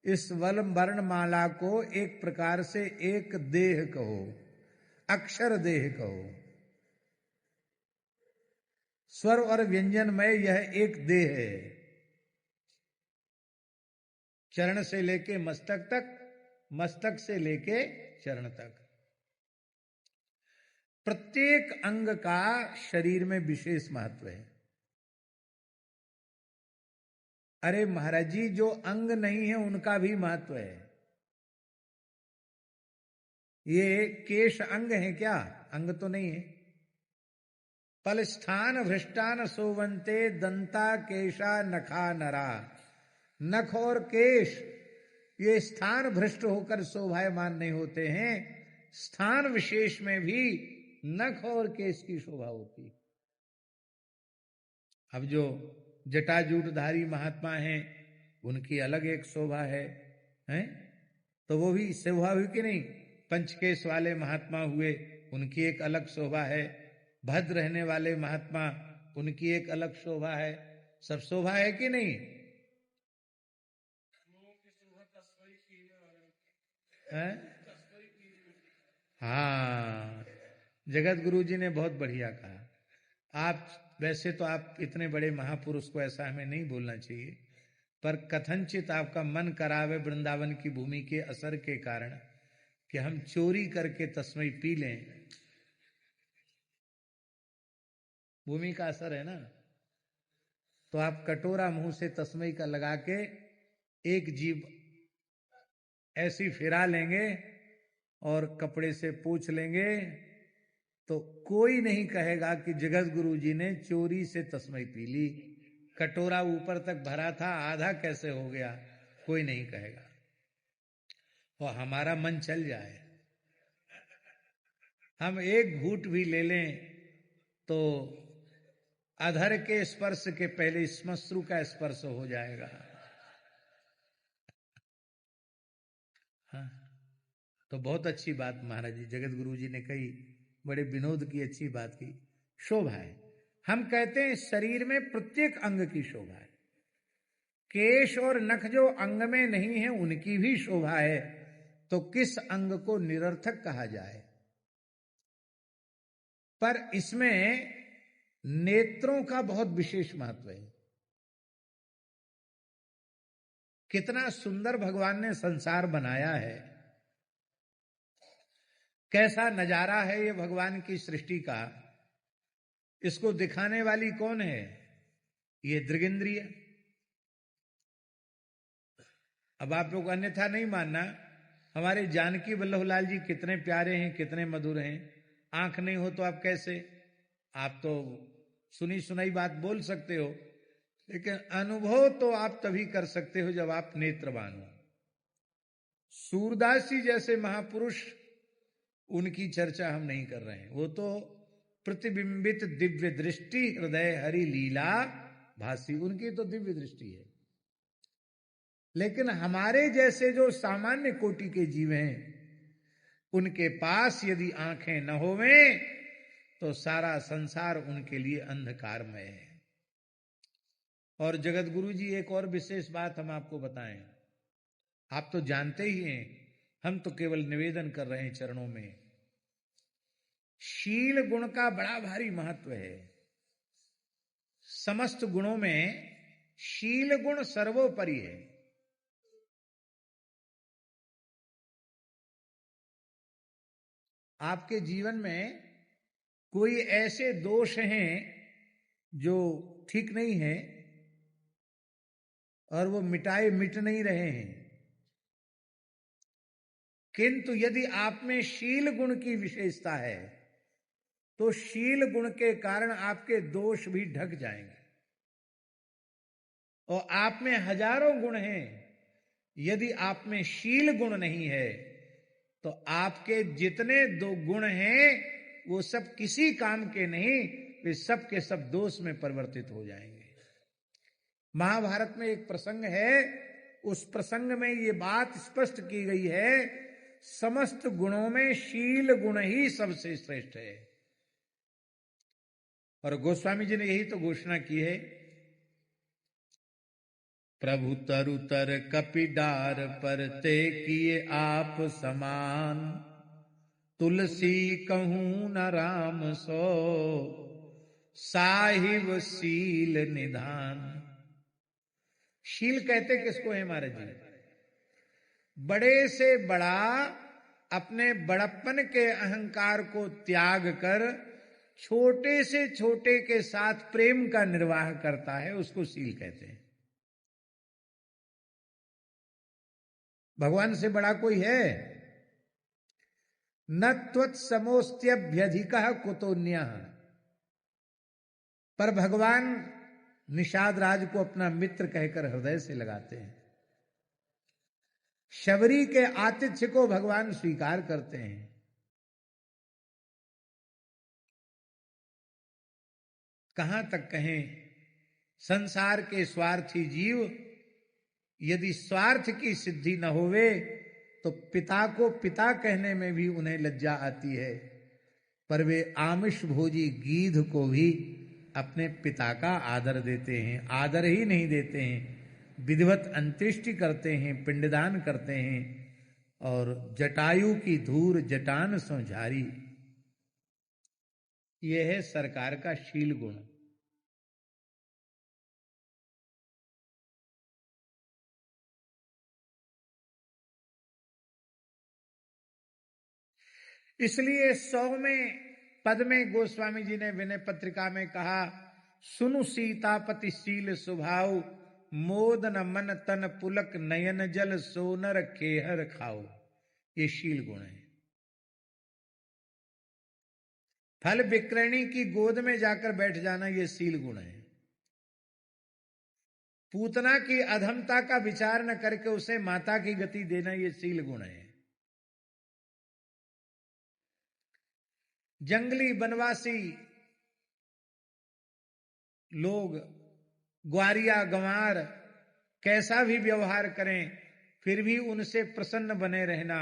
इस वर्णमाला को एक प्रकार से एक देह कहो, अक्षर देह कहो। स्वर और व्यंजन में यह एक देह है, चरण से लेके मस्तक तक, मस्तक से लेके चरण तक। प्रत्येक अंग का शरीर में विशेष महत्व है। अरे महाराज जी, जो अंग नहीं है उनका भी महत्व है। ये केश अंग है क्या? अंग तो नहीं है। पलस्थान भ्रष्टान सोवंते दंता केशा नखा नरा। नख और केश ये स्थान भ्रष्ट होकर शोभायमान नहीं होते हैं, स्थान विशेष में भी नख और केश की शोभा होती। अब जो जटाजूटधारी महात्मा हैं उनकी अलग एक शोभा है, हैं? तो वो भी शोभा हुई कि नहीं? पंचकेश वाले महात्मा हुए, उनकी एक अलग शोभा है। भद्र रहने वाले महात्मा, उनकी एक अलग शोभा है। सब शोभा है कि नहीं? हाँ, जगत गुरु जी ने बहुत बढ़िया कहा। आप वैसे तो आप इतने बड़े महापुरुष को ऐसा हमें नहीं बोलना चाहिए, पर कथनचित आपका मन करावे वृंदावन की भूमि के असर के कारण कि हम चोरी करके तस्मई पी लें। भूमि का असर है ना, तो आप कटोरा मुंह से तस्मई का लगा के एक जीभ ऐसी फिरा लेंगे और कपड़े से पोंछ लेंगे, तो कोई नहीं कहेगा कि जगत गुरु जी ने चोरी से तस्मई पी ली। कटोरा ऊपर तक भरा था, आधा कैसे हो गया, कोई नहीं कहेगा। और हमारा मन चल जाए, हम एक घूंट भी ले लें तो अधर के स्पर्श के पहले श्मश्रु का स्पर्श हो जाएगा। हाँ, तो बहुत अच्छी बात महाराज जी, जगत गुरु जी ने कही, बड़े विनोद की अच्छी बात की। शोभा है, हम कहते हैं शरीर में प्रत्येक अंग की शोभा है। केश और नख जो अंग में नहीं है उनकी भी शोभा है, तो किस अंग को निरर्थक कहा जाए? पर इसमें नेत्रों का बहुत विशेष महत्व है। कितना सुंदर भगवान ने संसार बनाया है, कैसा नजारा है ये भगवान की सृष्टि का। इसको दिखाने वाली कौन है? ये दृगिंद्रिय। अब आप लोग अन्यथा नहीं मानना, हमारे जानकी वल्लभलाल जी कितने प्यारे हैं, कितने मधुर हैं। आंख नहीं हो तो आप कैसे? आप तो सुनी सुनाई बात बोल सकते हो, लेकिन अनुभव तो आप तभी कर सकते हो जब आप नेत्रवान हो। सूरदास जी जैसे महापुरुष, उनकी चर्चा हम नहीं कर रहे हैं। वो तो प्रतिबिंबित दिव्य दृष्टि, हृदय हरि लीला भासी, उनकी तो दिव्य दृष्टि है। लेकिन हमारे जैसे जो सामान्य कोटि के जीव हैं, उनके पास यदि आंखें न होवें तो सारा संसार उनके लिए अंधकारमय है। और जगत गुरु जी एक और विशेष बात हम आपको बताएं, आप तो जानते ही हैं, हम तो केवल निवेदन कर रहे हैं चरणों में। शील गुण का बड़ा भारी महत्व है। समस्त गुणों में शील गुण सर्वोपरि है। आपके जीवन में कोई ऐसे दोष हैं जो ठीक नहीं है और वो मिट नहीं रहे हैं, किंतु यदि आप में शील गुण की विशेषता है तो शील गुण के कारण आपके दोष भी ढक जाएंगे। और आप में हजारों गुण हैं, यदि आप में शील गुण नहीं है तो आपके जितने दो गुण हैं वो सब किसी काम के नहीं, वे सब के सब दोष में परिवर्तित हो जाएंगे। महाभारत में एक प्रसंग है, उस प्रसंग में ये बात स्पष्ट की गई है, समस्त गुणों में शील गुण ही सबसे श्रेष्ठ है। और गोस्वामी जी ने यही तो घोषणा की है, प्रभु तरुतर कपिडार पर ते किए आप समान, तुलसी कहूं न राम सो साहिब शील निधान। शील कहते किसको है महाराज जी? बड़े से बड़ा अपने बड़प्पन के अहंकार को त्याग कर छोटे से छोटे के साथ प्रेम का निर्वाह करता है, उसको शील कहते हैं। भगवान से बड़ा कोई है? न त्वत्समोस्त्यभ्यधिकः कुतोन्यः। पर भगवान निषाद राज को अपना मित्र कहकर हृदय से लगाते हैं। शबरी के आतिथ्य को भगवान स्वीकार करते हैं। कहां तक कहें, संसार के स्वार्थी जीव यदि स्वार्थ की सिद्धि न होवे तो पिता को पिता कहने में भी उन्हें लज्जा आती है, पर वे आमिष भोजी गीध को भी अपने पिता का आदर देते हैं। आदर ही नहीं देते हैं, विधिवत अंत्येष्टि करते हैं, पिंडदान करते हैं। और जटायु की धूर जटान सो झारी, यह है सरकार का शील गुण। इसलिए 100वें पद में गोस्वामी जी ने विनय पत्रिका में कहा, सुनु सीतापति शील स्वभाव, मोदन मन तन पुलक नयन जल सोनर खेहर खाओ। ये शील गुण है। फल विक्रयणी की गोद में जाकर बैठ जाना, ये शील गुण है। पूतना की अधमता का विचार न करके उसे माता की गति देना, ये शील गुण है। जंगली वनवासी लोग, ग्वारिया गंवार कैसा भी व्यवहार करें, फिर भी उनसे प्रसन्न बने रहना,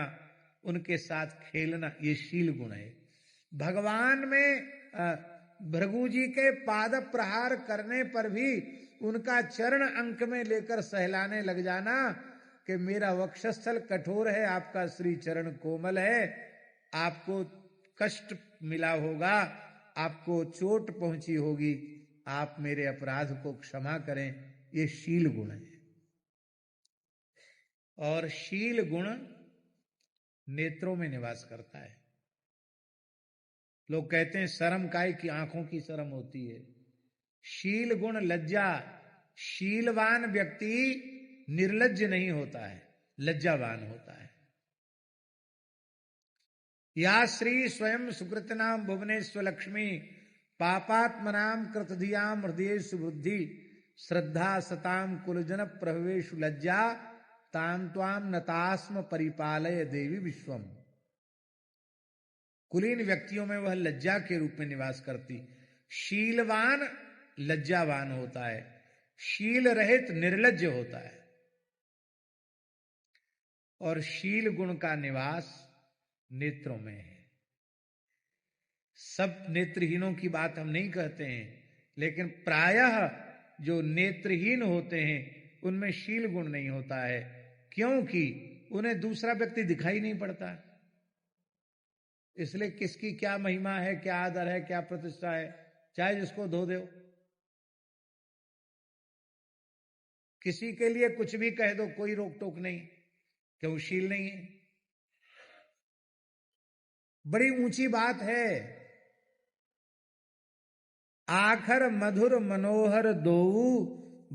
उनके साथ खेलना, ये शील गुण है। भगवान में भृगु जी के पाद प्रहार करने पर भी उनका चरण अंक में लेकर सहलाने लग जाना कि मेरा वक्षस्थल कठोर है, आपका श्री चरण कोमल है, आपको कष्ट मिला होगा आपको चोट पहुंची होगी, आप मेरे अपराध को क्षमा करें। ये शील गुण है। और शील गुण नेत्रों में निवास करता है। लोग कहते हैं शर्म काय की आंखों की शर्म होती है। शील गुण लज्जा, शीलवान व्यक्ति निर्लज्ज नहीं होता है, लज्जावान होता है। या श्री स्वयं सुकृतनाम भुवनेश्वर लक्ष्मी पापात्मनाम कृतधियाम हृदय सुबुद्धि श्रद्धा सताम कुलजन प्रभवेशु लज्जा ताम त्वाम नतास्म परिपालय देवी विश्वम। कुलीन व्यक्तियों में वह लज्जा के रूप में निवास करती। शीलवान लज्जावान होता है, शील रहित निर्लज्ज होता है। और शील गुण का निवास नेत्रों में है। सब नेत्रहीनों की बात हम नहीं कहते हैं, लेकिन प्रायः जो नेत्रहीन होते हैं उनमें शील गुण नहीं होता है, क्योंकि उन्हें दूसरा व्यक्ति दिखाई नहीं पड़ता। इसलिए किसकी क्या महिमा है, क्या आदर है, क्या प्रतिष्ठा है, चाहे जिसको धो दो, किसी के लिए कुछ भी कह दो, कोई रोक टोक नहीं, क्यों शील नहीं है। बड़ी ऊंची बात है। आखर मधुर मनोहर दोऊ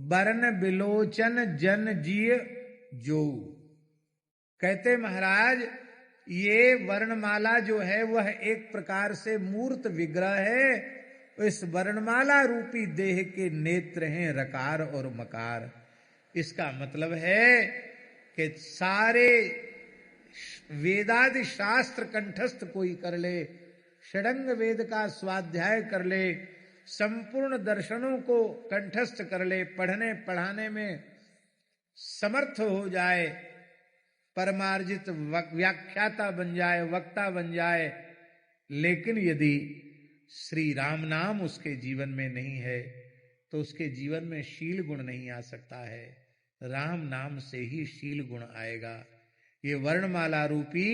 बरन बिलोचन जन जिय जो। कहते महाराज ये वर्णमाला जो है वह एक प्रकार से मूर्त विग्रह है। इस वर्णमाला रूपी देह के नेत्र हैं रकार और मकार। इसका मतलब है कि सारे वेदादि शास्त्र कंठस्थ कोई कर ले, षडंग वेद का स्वाध्याय कर ले, संपूर्ण दर्शनों को कंठस्थ कर ले, पढ़ने पढ़ाने में समर्थ हो जाए, परमार्जित व्याख्याता बन जाए, वक्ता बन जाए, लेकिन यदि श्री राम नाम उसके जीवन में नहीं है तो उसके जीवन में शील गुण नहीं आ सकता है। राम नाम से ही शील गुण आएगा। ये वर्णमाला रूपी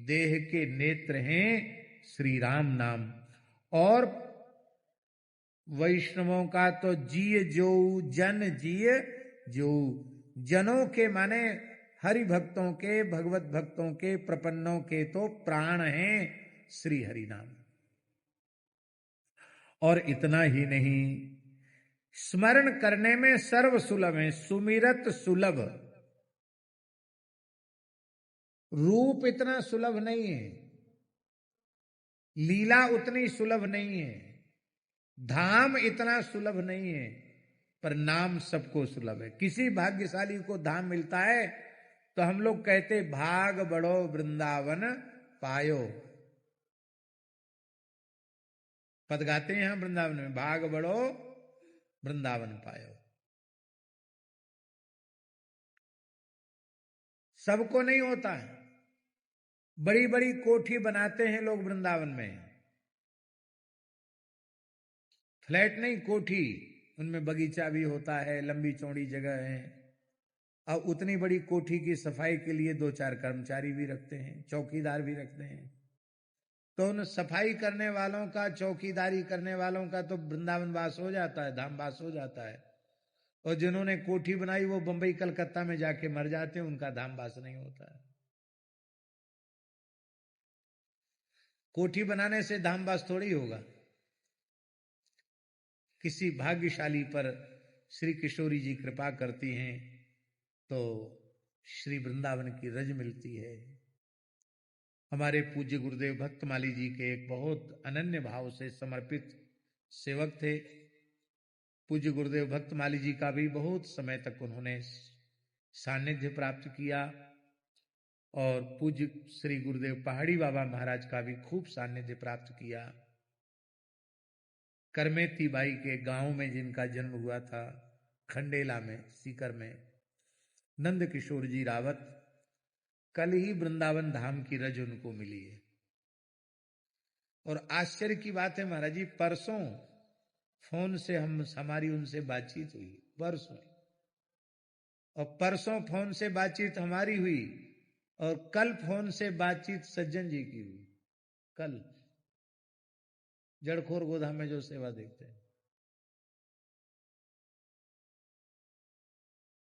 देह के नेत्र हैं श्री राम नाम। और वैष्णवों का तो जिय जो जन जिय जो, जनों के माने हरि भक्तों के, भगवत भक्तों के, प्रपन्नों के तो प्राण हैं श्री हरि नाम। और इतना ही नहीं, स्मरण करने में सर्व सुलभ है, सुमिरत सुलभ। रूप इतना सुलभ नहीं है, लीला उतनी सुलभ नहीं है, धाम इतना सुलभ नहीं है, पर नाम सबको सुलभ है। किसी भाग्यशाली को धाम मिलता है तो हम लोग कहते भाग बड़ो वृंदावन पायो। पद गाते हैं हम वृंदावन में, भाग बड़ो वृंदावन पायो। सबको नहीं होता है। बड़ी बड़ी कोठी बनाते हैं लोग वृंदावन में, फ्लैट नहीं कोठी, उनमें बगीचा भी होता है, लंबी चौड़ी जगह है, और उतनी बड़ी कोठी की सफाई के लिए 2-4 कर्मचारी भी रखते हैं, चौकीदार भी रखते हैं। तो उन सफाई करने वालों का, चौकीदारी करने वालों का तो वृंदावन वास हो जाता है, धाम वास हो जाता है। और जिन्होंने कोठी बनाई वो बंबई कलकत्ता में जाके मर जाते हैं, उनका धाम वास नहीं होता है। कोठी बनाने से धाम वास थोड़ी होगा। किसी भाग्यशाली पर श्री किशोरी जी कृपा करती हैं तो श्री वृंदावन की रज मिलती है। हमारे पूज्य गुरुदेव भक्तमाली जी के एक बहुत अनन्य भाव से समर्पित सेवक थे। पूज्य गुरुदेव भक्तमाली जी का भी बहुत समय तक उन्होंने सानिध्य प्राप्त किया, और पूज्य श्री गुरुदेव पहाड़ी बाबा महाराज का भी खूब सानिध्य प्राप्त किया। करमेती बाई के गांव में जिनका जन्म हुआ था, खंडेला में, सीकर में, नंद किशोर जी रावत, कल ही वृंदावन धाम की रज उनको मिली है। और आश्चर्य की बात है महाराज जी, परसों फोन से हमारी उनसे बातचीत हुई, परसों, और परसों फोन से बातचीत हमारी हुई, और कल फोन से बातचीत सज्जन जी की हुई। कल जड़खोर गोधाम में जो सेवा देखते हैं।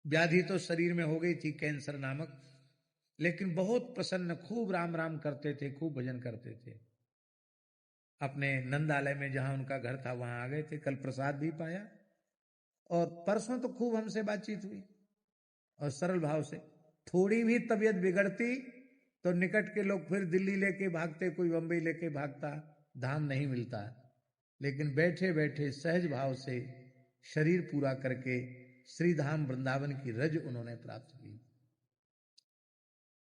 व्याधि तो शरीर में हो गई थी, कैंसर नामक, लेकिन बहुत प्रसन्न, खूब राम राम करते थे, खूब भजन करते थे। अपने नंदालय में जहां उनका घर था वहां आ गए थे, कल प्रसाद भी पाया, और परसों तो खूब हमसे बातचीत हुई और सरल भाव से। थोड़ी भी तबीयत बिगड़ती तो निकट के लोग फिर दिल्ली लेके भागते, कोई बंबई लेके भागता, धाम नहीं मिलता। लेकिन बैठे बैठे सहज भाव से शरीर पूरा करके श्री धाम वृंदावन की रज उन्होंने प्राप्त की।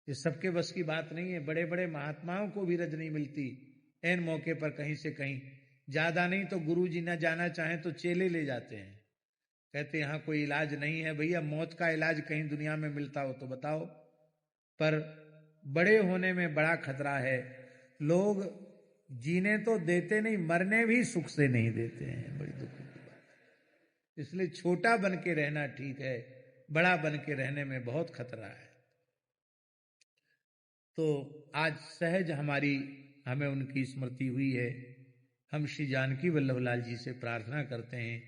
ये सबके बस की बात नहीं है। बड़े बड़े महात्माओं को भी रज नहीं मिलती, ऐन मौके पर कहीं से कहीं। ज्यादा नहीं तो गुरु जी न जाना चाहें तो चेले ले जाते हैं, कहते यहाँ कोई इलाज नहीं है। भैया मौत का इलाज कहीं दुनिया में मिलता हो तो बताओ। पर बड़े होने में बड़ा खतरा है। लोग जीने तो देते नहीं, मरने भी सुख से नहीं देते हैं, बड़ी दुख की बात है। इसलिए छोटा बन के रहना ठीक है, बड़ा बन के रहने में बहुत खतरा है। तो आज सहज हमें उनकी स्मृति हुई है। हम श्री जानकी वल्लभ लाल जी से प्रार्थना करते हैं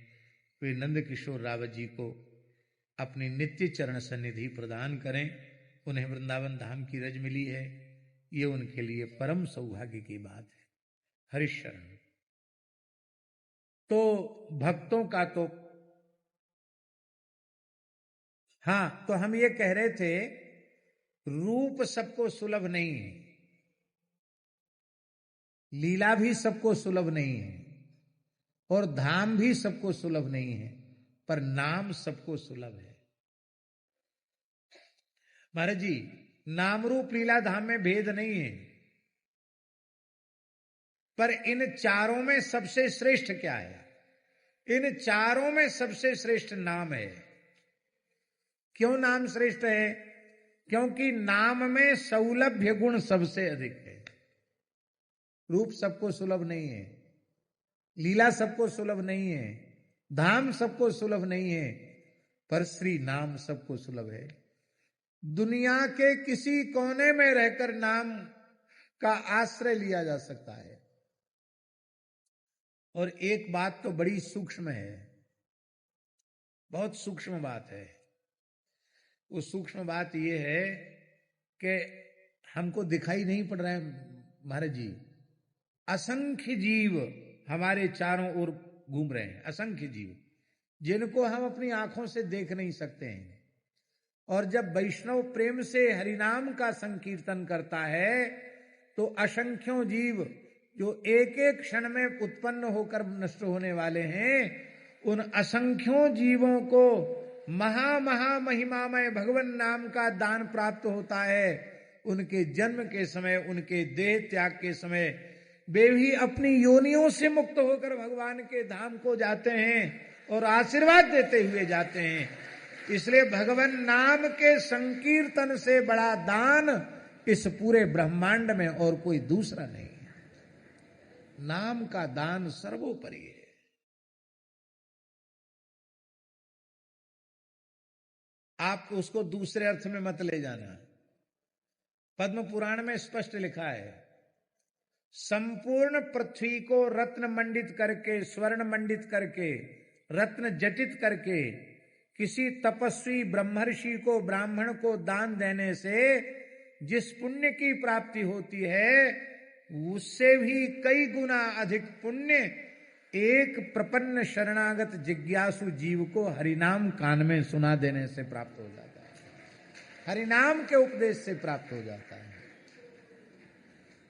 वे नंद किशोर रावत जी को अपनी नित्य चरण सन्निधि प्रदान करें। उन्हें वृंदावन धाम की रज मिली है, ये उनके लिए परम सौभाग्य की बात है। हरिशरण। तो भक्तों का तो हाँ, तो हम ये कह रहे थे रूप सबको सुलभ नहीं है, लीला भी सबको सुलभ नहीं है, और धाम भी सबको सुलभ नहीं है, पर नाम सबको सुलभ है। महाराज जी, नाम रूप लीला धाम में भेद नहीं है, पर इन चारों में सबसे श्रेष्ठ क्या है? इन चारों में सबसे श्रेष्ठ नाम है। क्यों नाम श्रेष्ठ है? क्योंकि नाम में सौलभ्य गुण सबसे अधिक है। रूप सबको सुलभ नहीं है, लीला सबको सुलभ नहीं है, धाम सबको सुलभ नहीं है, पर श्री नाम सबको सुलभ है। दुनिया के किसी कोने में रहकर नाम का आश्रय लिया जा सकता है। और एक बात तो बड़ी सूक्ष्म है, बहुत सूक्ष्म बात है। वो सूक्ष्म बात ये है कि हमको दिखाई नहीं पड़ रहा है महाराज जी। असंख्य जीव हमारे चारों ओर घूम रहे हैं, असंख्य जीव जिनको हम अपनी आंखों से देख नहीं सकते हैं। और जब वैष्णव प्रेम से हरिनाम का संकीर्तन करता है तो असंख्यों जीव जो एक एक क्षण में उत्पन्न होकर नष्ट होने वाले हैं, उन असंख्यों जीवों को महा महिमामय भगवान नाम का दान प्राप्त होता है। उनके जन्म के समय, उनके देह त्याग के समय वे भी अपनी योनियों से मुक्त होकर भगवान के धाम को जाते हैं और आशीर्वाद देते हुए जाते हैं। इसलिए भगवान नाम के संकीर्तन से बड़ा दान इस पूरे ब्रह्मांड में और कोई दूसरा नहीं है। नाम का दान सर्वोपरि है। आप उसको दूसरे अर्थ में मत ले जाना। पद्म पुराण में स्पष्ट लिखा है, संपूर्ण पृथ्वी को रत्न मंडित करके, स्वर्ण मंडित करके, रत्न जटित करके किसी तपस्वी ब्रह्मर्षि को, ब्राह्मण को दान देने से जिस पुण्य की प्राप्ति होती है, उससे भी कई गुना अधिक पुण्य एक प्रपन्न शरणागत जिज्ञासु जीव को हरिनाम कान में सुना देने से प्राप्त हो जाता है, हरिनाम के उपदेश से प्राप्त हो जाता है।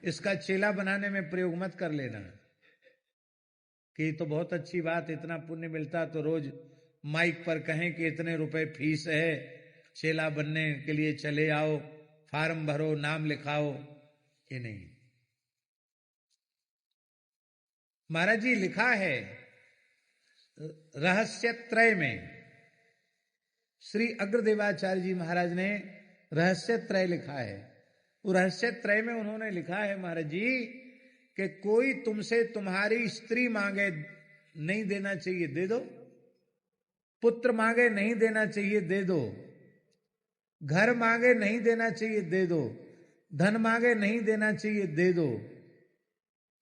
इसका चेला बनाने में प्रयोग मत कर लेना कि तो बहुत अच्छी बात, इतना पुण्य मिलता तो रोज माइक पर कहें कि इतने रुपए फीस है, चेला बनने के लिए चले आओ, फार्म भरो, नाम लिखाओ। ये नहीं। महाराज जी लिखा है रहस्य त्रय में, श्री अग्रदेवाचार्य जी महाराज ने रहस्य त्रय लिखा है। वो रहस्य त्रय में उन्होंने लिखा है महाराज जी कि कोई तुमसे तुम्हारी स्त्री मांगे, नहीं देना चाहिए, दे दो। पुत्र मांगे, नहीं देना चाहिए, दे दो। घर मांगे, नहीं देना चाहिए, दे दो। धन मांगे, नहीं देना चाहिए, दे दो।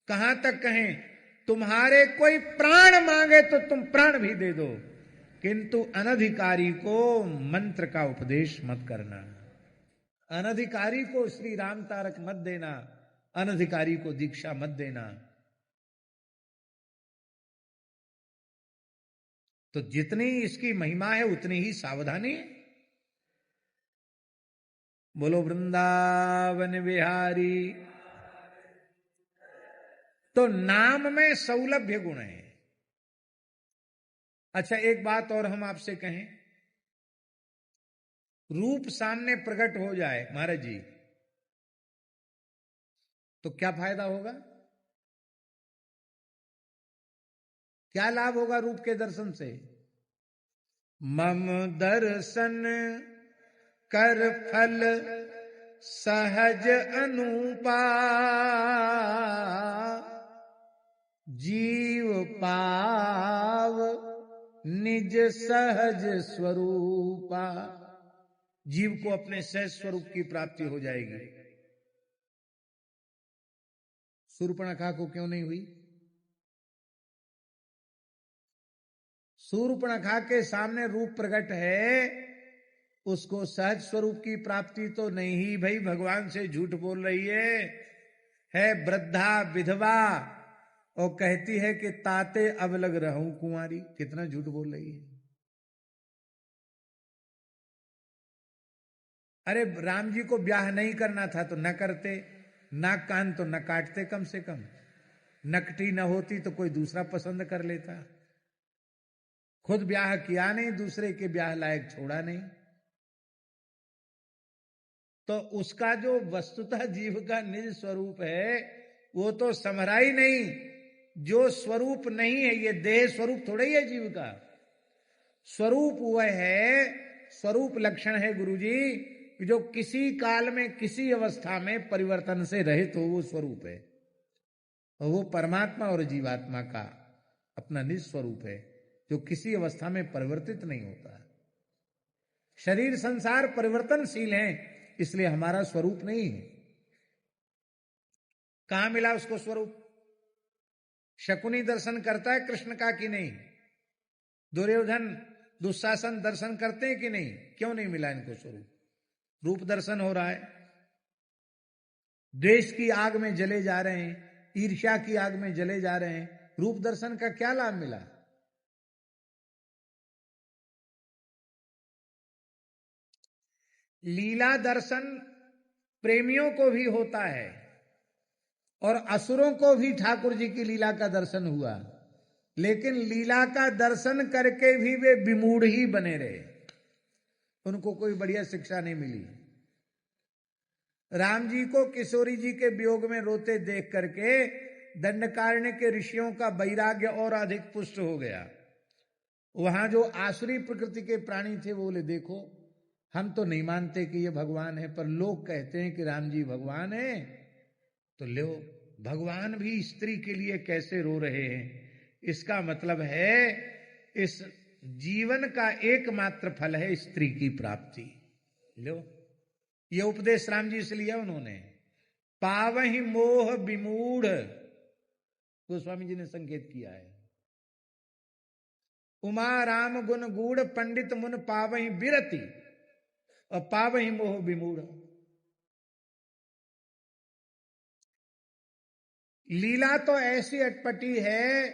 कहां तक कहें? तुम्हारे कोई प्राण मांगे तो तुम प्राण भी दे दो, किंतु अनधिकारी को मंत्र का उपदेश मत करना, अनधिकारी को श्री राम तारक मत देना, अनधिकारी को दीक्षा मत देना। तो जितनी इसकी महिमा है उतनी ही सावधानी है। बोलो वृंदावन बिहारी। तो नाम में सौलभ्य गुण है। अच्छा, एक बात और हम आपसे कहें, रूप सामने प्रकट हो जाए महाराज जी, तो क्या फायदा होगा, क्या लाभ होगा रूप के दर्शन से? मम दर्शन कर फल सहज अनुपा, जीव पाव निज सहज स्वरूपा। जीव को अपने सहज स्वरूप की प्राप्ति हो जाएगी। शूर्पणखा को क्यों नहीं हुई? शूर्पणखा के सामने रूप प्रकट है, उसको सहज स्वरूप की प्राप्ति तो नहीं ही भाई, भगवान से झूठ बोल रही है वृद्धा विधवा, और कहती है कि ताते अब लग रहूं कुंवारी। कितना झूठ बोल रही है। अरे राम जी को ब्याह नहीं करना था तो न करते, नाक कान तो न काटते, कम से कम नकटी न होती तो कोई दूसरा पसंद कर लेता। खुद ब्याह किया नहीं, दूसरे के ब्याह लायक छोड़ा नहीं, तो उसका जो वस्तुतः जीव का निज स्वरूप है वो तो समरा ही नहीं। जो स्वरूप नहीं है, ये देह स्वरूप थोड़ा ही है जीव का। स्वरूप वह है, स्वरूप लक्षण है गुरुजी, जो किसी काल में किसी अवस्था में परिवर्तन से रहित हो, वो स्वरूप है। और वो परमात्मा और जीवात्मा का अपना निज स्वरूप है, जो किसी अवस्था में परिवर्तित नहीं होता। शरीर संसार परिवर्तनशील है, इसलिए हमारा स्वरूप नहीं है। कहां मिला उसको स्वरूप? शकुनी दर्शन करता है कृष्ण का कि नहीं? दुर्योधन दुशासन दर्शन करते हैं कि नहीं? क्यों नहीं मिला इनको स्वरूप? रूप दर्शन हो रहा है, द्वेष की आग में जले जा रहे हैं, ईर्ष्या की आग में जले जा रहे हैं, रूप दर्शन का क्या लाभ मिला? लीला दर्शन प्रेमियों को भी होता है, और असुरों को भी ठाकुर जी की लीला का दर्शन हुआ, लेकिन लीला का दर्शन करके भी वे विमूढ़ ही बने रहे, उनको कोई बढ़िया शिक्षा नहीं मिली। राम जी को किशोरी जी के वियोग में रोते देख करके दंडकारण्य के ऋषियों का वैराग्य और अधिक पुष्ट हो गया। वहां जो आसुरी प्रकृति के प्राणी थे वो बोले, देखो हम तो नहीं मानते कि ये भगवान है, पर लोग कहते हैं कि राम जी भगवान है, तो लो भगवान भी स्त्री के लिए कैसे रो रहे हैं। इसका मतलब है इस जीवन का एकमात्र फल है स्त्री की प्राप्ति। लो, ये उपदेश राम जी से लिया उन्होंने। पावहि मोह विमूढ़, गोस्वामी जी ने संकेत किया है। उमा राम गुण गूढ़ पंडित मुन पावहि बिरति, और पावहि मोह विमूढ़। लीला तो ऐसी अटपटी है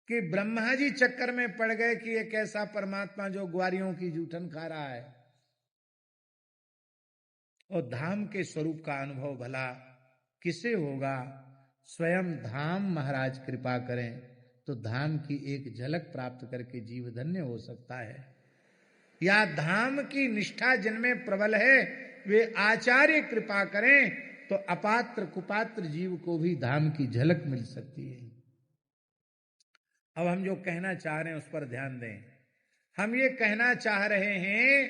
कि ब्रह्मा जी चक्कर में पड़ गए कि एक ऐसा परमात्मा जो ग्वारियों की जूठन खा रहा है, और धाम के स्वरूप का अनुभव भला किसे होगा? स्वयं धाम महाराज कृपा करें तो धाम की एक झलक प्राप्त करके जीव धन्य हो सकता है, या धाम की निष्ठा जिनमें प्रबल है वे आचार्य कृपा करें तो अपात्र कुपात्र जीव को भी धाम की झलक मिल सकती है। अब हम जो कहना चाह रहे हैं उस पर ध्यान दें। हम ये कहना चाह रहे हैं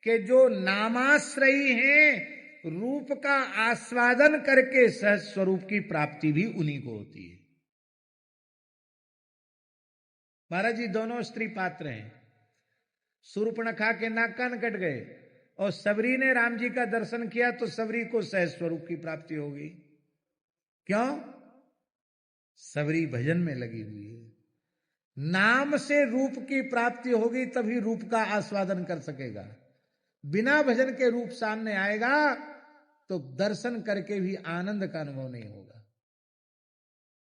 कि जो नामाश्रयी हैं, रूप का आस्वादन करके सहज स्वरूप की प्राप्ति भी उन्हीं को होती है। महाराज जी दोनों स्त्री पात्र हैं। शूर्पणखा के नाक कान कट गए, और सबरी ने राम जी का दर्शन किया तो सबरी को सहज स्वरूप की प्राप्ति होगी। क्यों? सबरी भजन में लगी हुई है। नाम से रूप की प्राप्ति होगी तभी रूप का आस्वादन कर सकेगा। बिना भजन के रूप सामने आएगा तो दर्शन करके भी आनंद का अनुभव नहीं होगा।